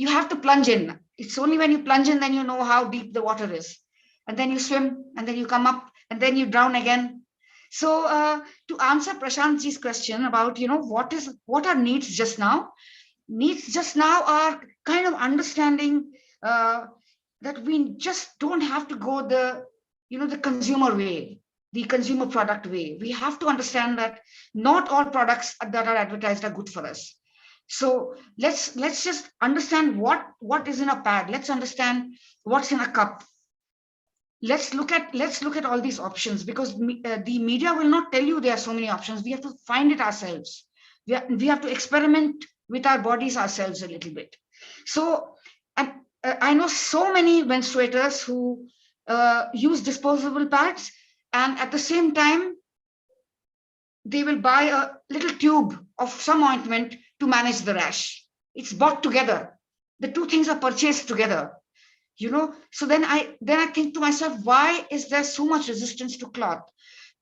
S3: have to plunge in. It's only when you plunge in, then you know how deep the water is, and then you swim, and then you come up, and then you drown again. So to answer Prashantji's question about, what are needs just now? Needs just now are kind of understanding that we just don't have to go the consumer way, the consumer product way. We have to understand that not all products that are advertised are good for us. So let's just understand what is in a pad. Let's understand what's in a cup. Let's look at all these options, because the media will not tell you there are so many options. We have to find it ourselves. We have to experiment with our bodies ourselves a little bit. So I know so many menstruators who use disposable pads, and at the same time, they will buy a little tube of some ointment to manage the rash. It's bought together. The two things are purchased together. So then I think to myself, why is there so much resistance to cloth?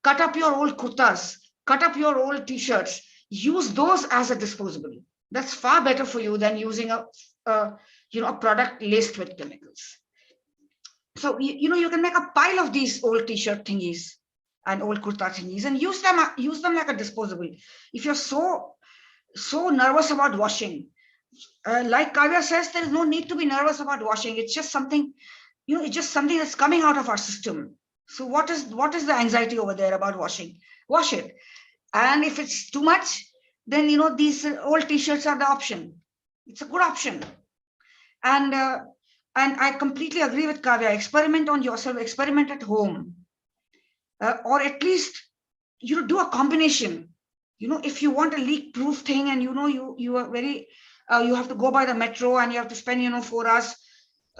S3: Cut up your old kurtas, cut up your old t-shirts, use those as a disposable. That's far better for you than using a product laced with chemicals. So you can make a pile of these old t-shirt thingies and old kurta thingies and use them like a disposable. If you're so nervous about washing, like Kavya says, there is no need to be nervous about washing. It's just something, it's just something that's coming out of our system. So what is the anxiety over there about washing? Wash it. And if it's too much, then these old t-shirts are the option. It's a good option. And I completely agree with Kavya. Experiment on yourself. Experiment at home, or at least do a combination. If you want a leak-proof thing, and you are very you have to go by the metro and you have to spend 4 hours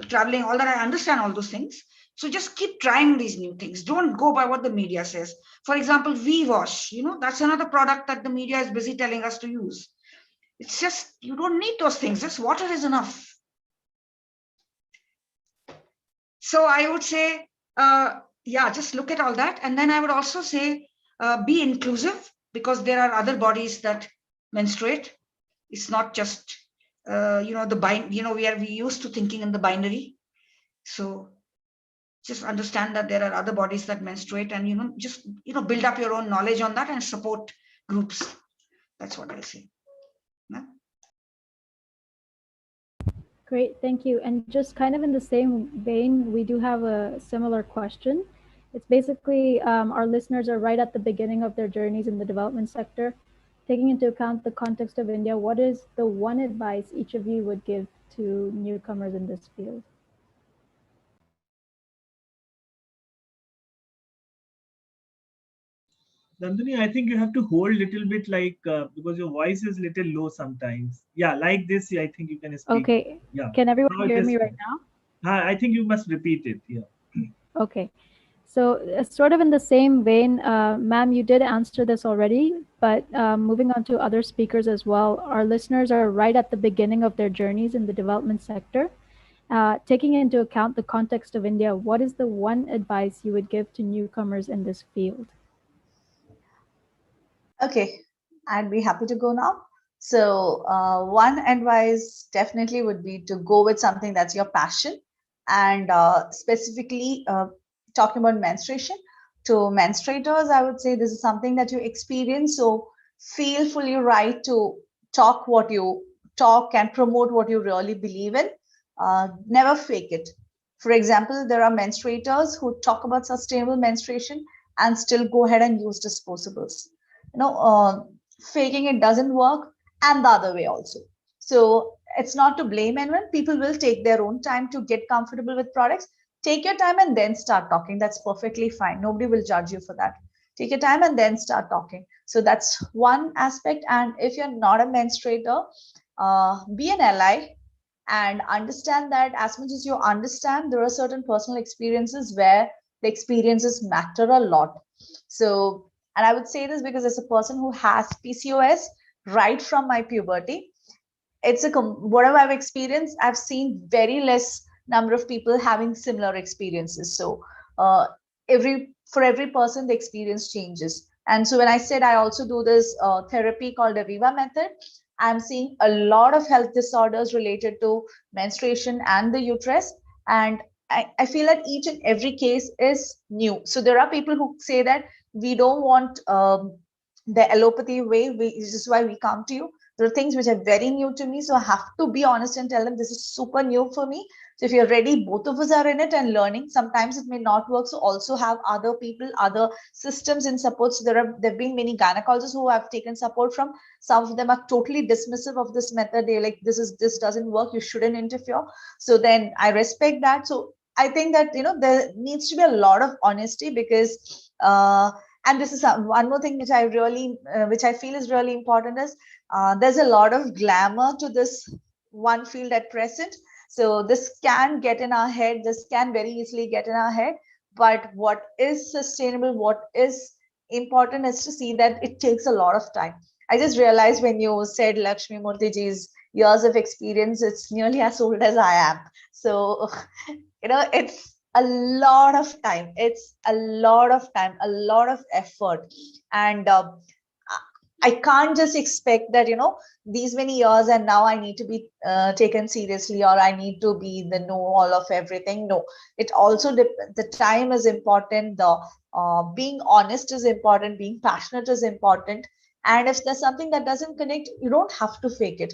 S3: traveling, all that. I understand all those things. So just keep trying these new things. Don't go by what the media says. For example, V-Wash, that's another product that the media is busy telling us to use. It's just, you don't need those things. Just water is enough. So I would say, yeah, just look at all that. And then I would also say, be inclusive, because there are other bodies that menstruate. It's not just, we used to thinking in the binary. So just understand that there are other bodies that menstruate, and, just, build up your own knowledge on that and support groups. That's what I'll say. Yeah?
S2: Great, thank you. And just kind of in the same vein, we do have a similar question. It's basically our listeners are right at the beginning of their journeys in the development sector. Taking into account the context of India, what is the one advice each of you would give to newcomers in this field?
S1: Nandini, I think you have to hold little bit because your voice is little low sometimes. Yeah, like this, I think you can speak.
S2: Okay,
S1: Yeah.
S2: can everyone
S1: Now it
S2: hear
S1: is
S2: me right
S1: fine.
S2: now?
S1: I think you must repeat it. Yeah.
S2: Okay. So sort of in the same vein, ma'am, you did answer this already, but moving on to other speakers as well, our listeners are right at the beginning of their journeys in the development sector. Taking into account the context of India, what is the one advice you would give to newcomers in this field?
S4: Okay, I'd be happy to go now. So, one advice definitely would be to go with something that's your passion, and specifically talking about menstruation. To menstruators, I would say this is something that you experience. So, feel fully right to talk what you talk and promote what you really believe in. Never fake it. For example, there are menstruators who talk about sustainable menstruation and still go ahead and use disposables. you know uh, Faking it doesn't work, and the other way also. So it's not to blame anyone. People will take their own time to get comfortable with products. Take your time and then start talking. That's perfectly fine. Nobody will judge you for that. Take your time and then start talking. So that's one aspect. And if you're not a menstruator, be an ally and understand that as much as you understand, there are certain personal experiences where the experiences matter a lot. So, and I would say this because as a person who has PCOS right from my puberty, it's whatever I've experienced, I've seen very less number of people having similar experiences. So, for every person, the experience changes. And so when I said I also do this therapy called Aviva Method, I'm seeing a lot of health disorders related to menstruation and the uterus. And I feel that each and every case is new. So there are people who say that we don't want the allopathy way, this is why we come to you. There are things which are very new to me. So I have to be honest and tell them this is super new for me. So if you're ready, both of us are in it and learning. Sometimes it may not work. So also have other people, other systems in support. So there have been many gynecologists who have taken support from. Some of them are totally dismissive of this method. They're like, this doesn't work. You shouldn't interfere. So then I respect that. So I think that, there needs to be a lot of honesty because, and this is one more thing which I feel is really important is there's a lot of glamour to this one field at present. So this can get in our head. This can very easily get in our head. But what is sustainable, what is important is to see that it takes a lot of time. I just realized when you said Lakshmi Murthyji's years of experience, it's nearly as old as I am. So, it's a lot of time. It's a lot of time, a lot of effort. And I can't just expect that, these many years and now I need to be taken seriously or I need to be the know all of everything. No, it also, the time is important. The being honest is important. Being passionate is important. And if there's something that doesn't connect, you don't have to fake it.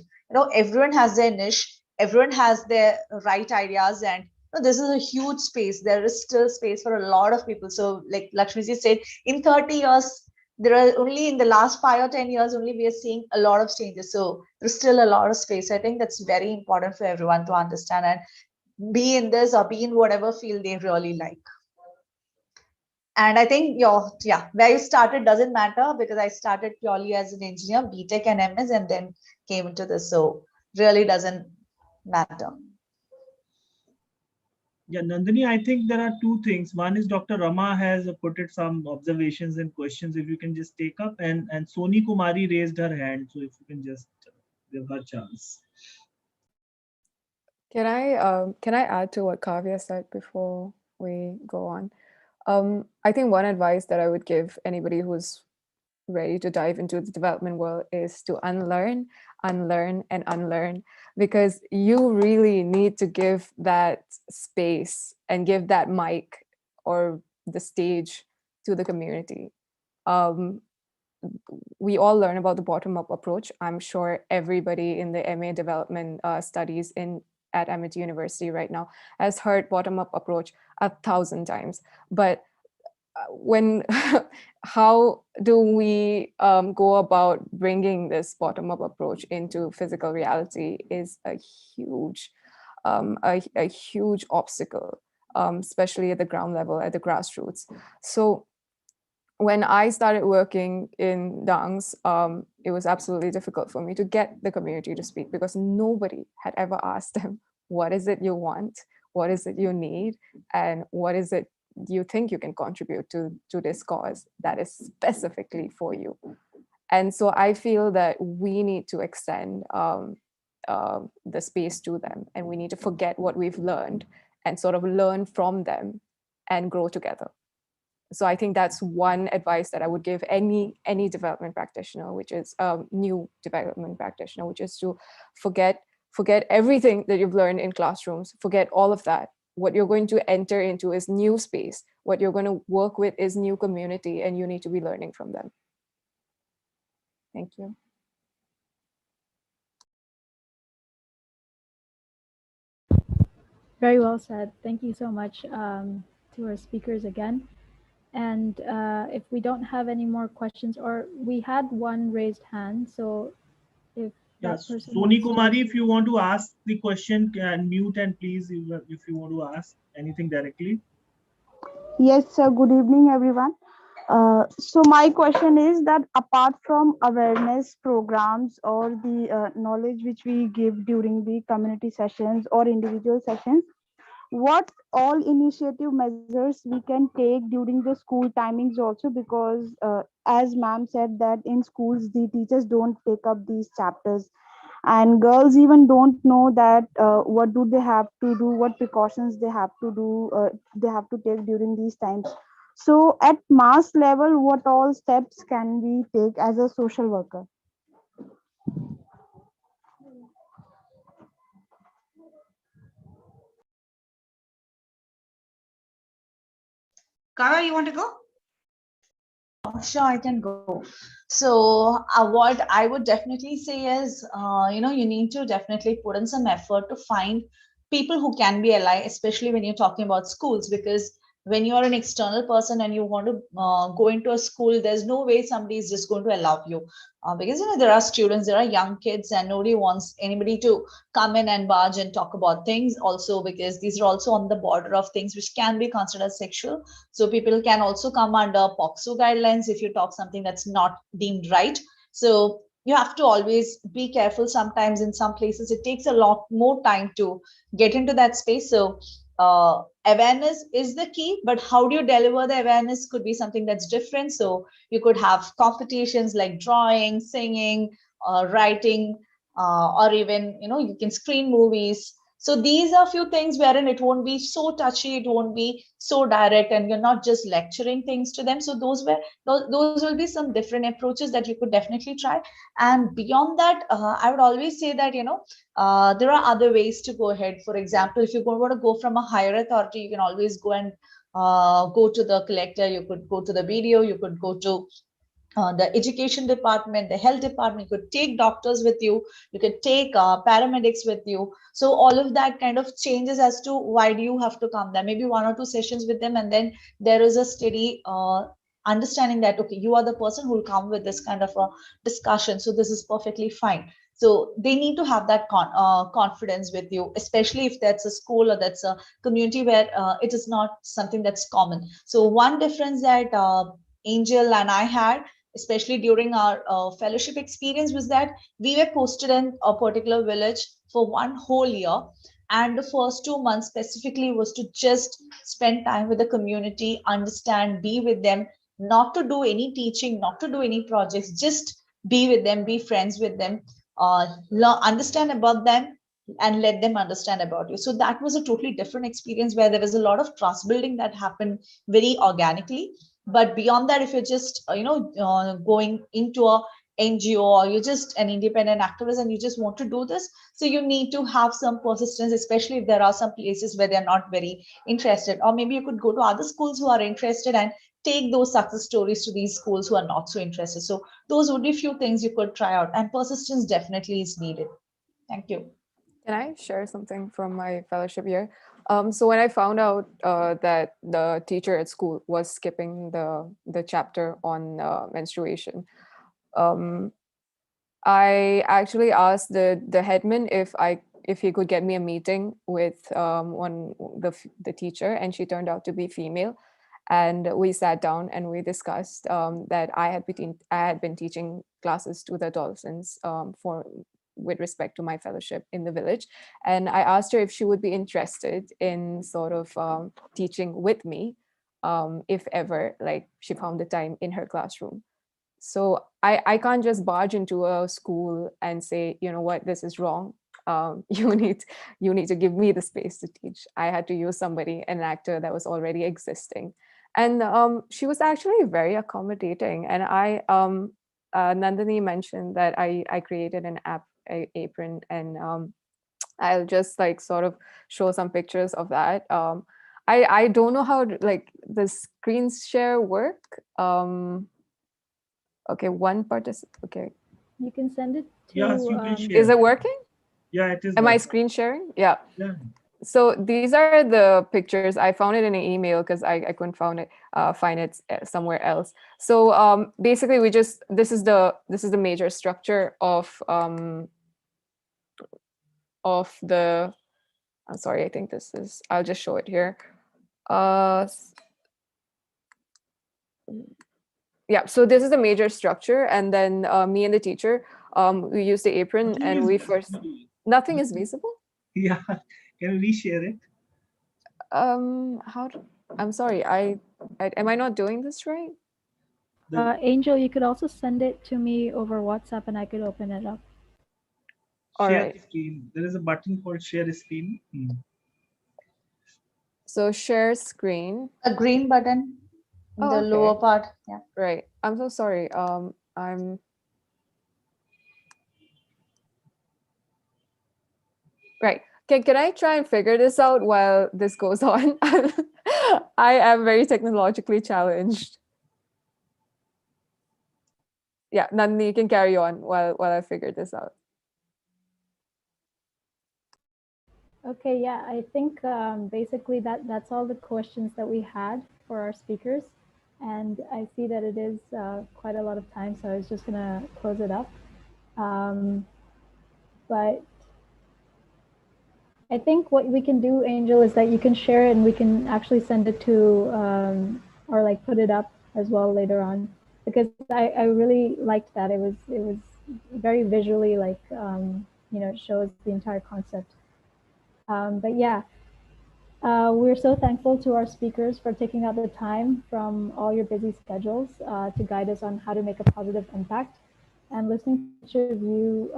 S4: Everyone has their niche. Everyone has their right ideas. And this is a huge space. There is still space for a lot of people. So like Lakshmiji said, in 30 years, there are only in the last 5 or 10 years only we are seeing a lot of changes. So there's still a lot of space. I think that's very important for everyone to understand and be in this or be in whatever field they really like. And I think where you started doesn't matter because I started purely as an engineer, BTech and MS, and then came into this. So really doesn't matter.
S1: Yeah, Nandini, I think there are two things. One is Dr. Rama has put it some observations and questions. If you can just take up, and Soni Kumari raised her hand, so if you can just give her chance.
S5: Can I add to what Kavya said before we go on? I think one advice that I would give anybody who's ready to dive into the development world is to unlearn, unlearn, and unlearn, because you really need to give that space and give that mic or the stage to the community. We all learn about the bottom-up approach. I'm sure everybody in the MA development studies at Amity University right now has heard bottom-up approach 1,000 times. But when how do we go about bringing this bottom-up approach into physical reality is a huge obstacle, especially at the ground level, at the grassroots. So when I started working in Dangs, it was absolutely difficult for me to get the community to speak, because nobody had ever asked them, what is it you want? What is it you need? And what is it you think you can contribute to this cause that is specifically for you? And so I feel that we need to extend the space to them, and we need to forget what we've learned and sort of learn from them and grow together. So I think that's one advice that I would give any development practitioner, which is a new development practitioner, which is to forget everything that you've learned in classrooms, forget all of that. What you're going to enter into is new space. What you're going to work with is new community, and you need to be learning from them. Thank you.
S2: Very well said. Thank you so much to our speakers again. And if we don't have any more questions, or we had one raised hand, so if that person
S1: Soni
S2: wants
S1: Kumari,
S2: to...
S1: if you want to ask the question, can mute and please, if you want to ask anything directly.
S8: Yes, sir. Good evening, everyone. So my question is that apart from awareness programs or the knowledge which we give during the community sessions or individual sessions, what all initiative measures we can take during the school timings also? Because as ma'am said that in schools the teachers don't take up these chapters, and girls even don't know that what do they have to do, what precautions they have to do, they have to take during these times. So at mass level, what all steps can we take as a social worker?
S3: Kara, you want to go?
S4: Sure, I can go. So what I would definitely say is, you need to definitely put in some effort to find people who can be ally, especially when you're talking about schools, because when you're an external person and you want to go into a school, there's no way somebody is just going to allow you, because there are students, there are young kids, and nobody wants anybody to come in and barge and talk about things. Also, because these are also on the border of things which can be considered sexual. So people can also come under POCSO guidelines if you talk something that's not deemed right. So you have to always be careful. Sometimes in some places it takes a lot more time to get into that space. So awareness is the key, but how do you deliver the awareness could be something that's different. So you could have competitions like drawing, singing, writing, or even you can screen movies. So these are a few things wherein it won't be so touchy, it won't be so direct, and you're not just lecturing things to them. So those will be some different approaches that you could definitely try. And beyond that, I would always say that there are other ways to go ahead. For example, if you want to go from a higher authority, you can always go and go to the collector, you could go to the BDO, you could go to the education department, the health department. You could take doctors with you, you could take paramedics with you. So all of that kind of changes as to why do you have to come there, maybe 1 or 2 sessions with them, and then there is a steady understanding that okay, you are the person who will come with this kind of a discussion, so this is perfectly fine. So they need to have that confidence with you, especially if that's a school or that's a community where it is not something that's common. So one difference that Angel and I had, especially during our fellowship experience, was that we were posted in a particular village for 1 whole year, and the first 2 months specifically was to just spend time with the community, understand, be with them, not to do any teaching, not to do any projects, just be with them, be friends with them. understand about them and let them understand about you. So that was a totally different experience where there was a lot of trust building that happened very organically. But beyond that, if you're just going into a NGO, or you're just an independent activist and you just want to do this, so you need to have some persistence, especially if there are some places where they're not very interested. Or maybe you could go to other schools who are interested and take those success stories to these schools who are not so interested. So those would be few things you could try out, and persistence definitely is needed. Thank you.
S5: Can I share something from my fellowship year? So when I found out that the teacher at school was skipping the chapter on menstruation, I actually asked the headman if he could get me a meeting with the teacher, and she turned out to be female. And we sat down and we discussed that I had been teaching classes to the adolescents with respect to my fellowship in the village. And I asked her if she would be interested in sort of teaching with me, if ever, like, she found the time in her classroom. So I can't just barge into a school and say, you know what, this is wrong. You need to give me the space to teach. I had to use somebody, an actor that was already existing. And she was actually very accommodating. And Nandini mentioned that I created an app apron, and I'll just like sort of show some pictures of that. I don't know how like the screen share work. Okay, one participant. Okay,
S2: You can send it to.
S1: Yes, you can share.
S5: is it working?
S1: Yeah, it is.
S5: Am I
S1: working.
S5: screen sharing? Yeah.
S1: Yeah.
S5: So these are the pictures. I found it in an email because I couldn't find it somewhere else. So basically, this is the major structure of the. I'm sorry. I think this is. I'll just show it here. Yeah. So this is the major structure, and then me and the teacher, we use the apron, and we first. Nothing is visible.
S1: Yeah. Can we reshare it?
S5: I'm sorry. Am I not doing this right?
S2: Angel, you could also send it to me over WhatsApp and I could open it up.
S1: Share
S5: right.
S1: screen. There is a button called share screen.
S5: So share screen.
S4: A green button in the lower part. Yeah.
S5: Right. I'm so sorry. Right. Can I try and figure this out while this goes on? I am very technologically challenged. Yeah, Nandini, you can carry on while I figure this out.
S2: Okay, yeah, I think basically that's all the questions that we had for our speakers. And I see that it is quite a lot of time, so I was just gonna close it up. But I think what we can do, Angel, is that you can share it and we can actually send it to, or like put it up as well later on. Because I really liked that. It was very visually like, it shows the entire concept. But yeah, we're so thankful to our speakers for taking out the time from all your busy schedules to guide us on how to make a positive impact. And listening to each of you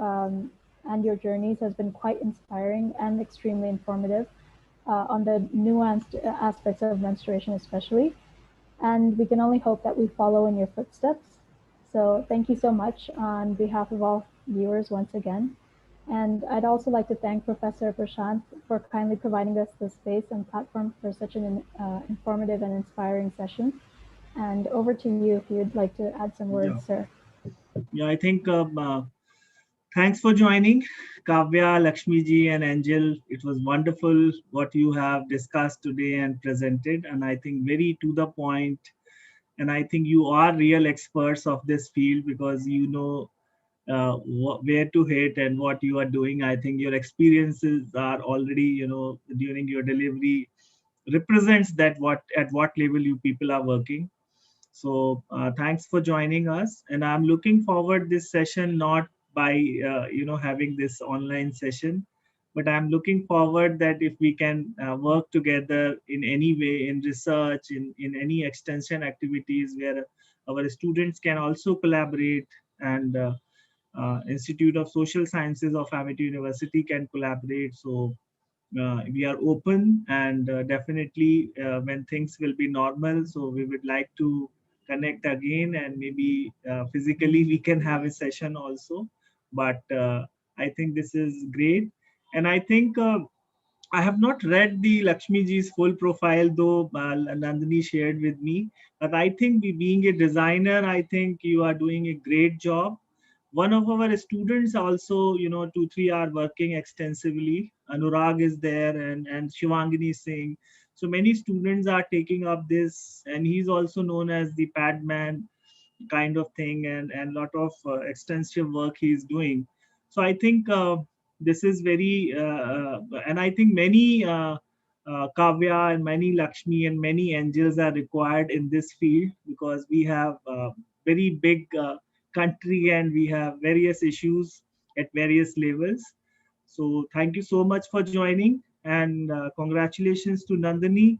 S2: and your journeys has been quite inspiring and extremely informative on the nuanced aspects of menstruation especially. And we can only hope that we follow in your footsteps. So thank you so much on behalf of all viewers once again. And I'd also like to thank Professor Prashant for kindly providing us the space and platform for such an informative and inspiring session. And over to you if you'd like to add some words, sir.
S1: Yeah, I think thanks for joining, Kavya, Lakshmiji, and Angel. It was wonderful what you have discussed today and presented, and I think very to the point. And I think you are real experts of this field because you know where to hit and what you are doing. I think your experiences are already, during your delivery represents that at what level you people are working. So thanks for joining us, and I'm looking forward this session not by having this online session, but I'm looking forward that if we can work together in any way in research, in any extension activities where our students can also collaborate and Institute of Social Sciences of Amity University can collaborate. So we are open, and definitely when things will be normal, so we would like to connect again, and maybe physically we can have a session also. But I think this is great, and I think I have not read the Lakshmi ji's full profile, though Nandini shared with me. But I think being a designer, I think you are doing a great job. One of our students also, 2-3 are working extensively. Anurag is there, and Shivangini Singh. So many students are taking up this, and he's also known as the pad man kind of thing, and lot of extensive work he is doing. So I think this is very and I think many Kavya and many Lakshmi and many angels are required in this field, because we have very big country, and we have various issues at various levels. So thank you so much for joining, and congratulations to Nandini,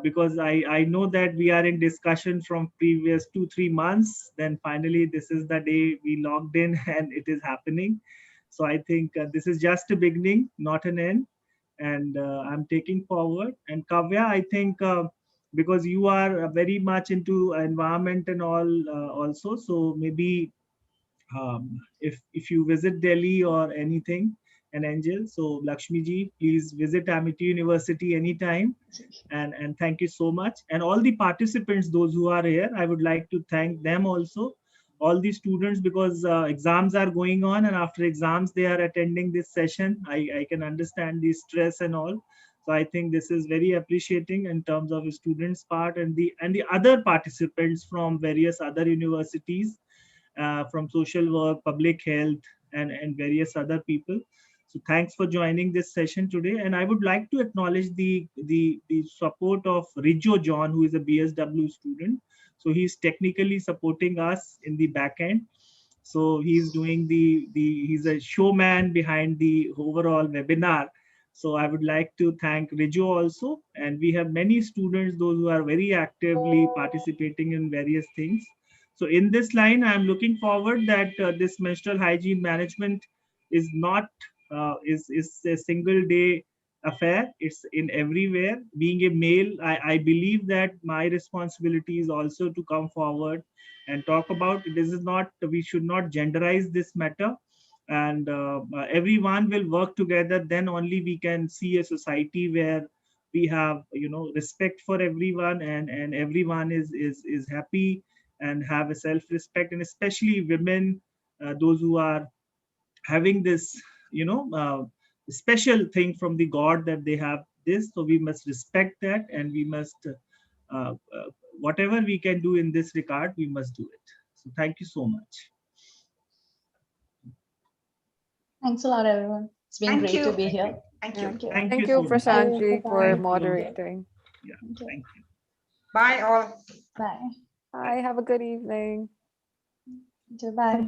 S1: because I know that we are in discussion from previous 2-3 months. Then finally, this is the day we logged in and it is happening. So I think this is just a beginning, not an end. And I'm taking forward. And Kavya, I think because you are very much into environment and all also, so maybe if you visit Delhi or anything, an angel. So Lakshmi ji, please visit Amity University anytime. And thank you so much. And all the participants, those who are here, I would like to thank them also. All the students, because exams are going on, and after exams they are attending this session. I can understand the stress and all. So I think this is very appreciating in terms of students' part, and the other participants from various other universities, from social work, public health, and various other people. So thanks for joining this session today. And I would like to acknowledge the support of Rijo John, who is a BSW student. So he's technically supporting us in the back end. So he's doing he's a showman behind the overall webinar. So I would like to thank Rijo also. And we have many students, those who are very actively participating in various things. So in this line, I'm looking forward that this menstrual hygiene management is not is a single day affair. It's in everywhere. Being a male, I believe that my responsibility is also to come forward and talk about it. This is not, we should not genderize this matter, and everyone will work together. Then only we can see a society where we have respect for everyone, and everyone is happy and have a self-respect, and especially women, those who are having this special thing from the god that they have this. So we must respect that, and we must whatever we can do in this regard, we must do it. So thank you so much.
S4: Thanks a lot, everyone. It's been
S3: Thank
S4: great
S3: you.
S4: to be here.
S3: Thank you.
S4: Thank you.
S1: Thank
S5: Thank
S1: you
S5: you,
S1: so much.
S5: Prashantji, for
S1: Thank you.
S5: moderating.
S1: Yeah,
S4: Thank you.
S1: thank you.
S3: Bye all.
S4: Bye.
S5: Bye. Have a good evening.
S4: Bye.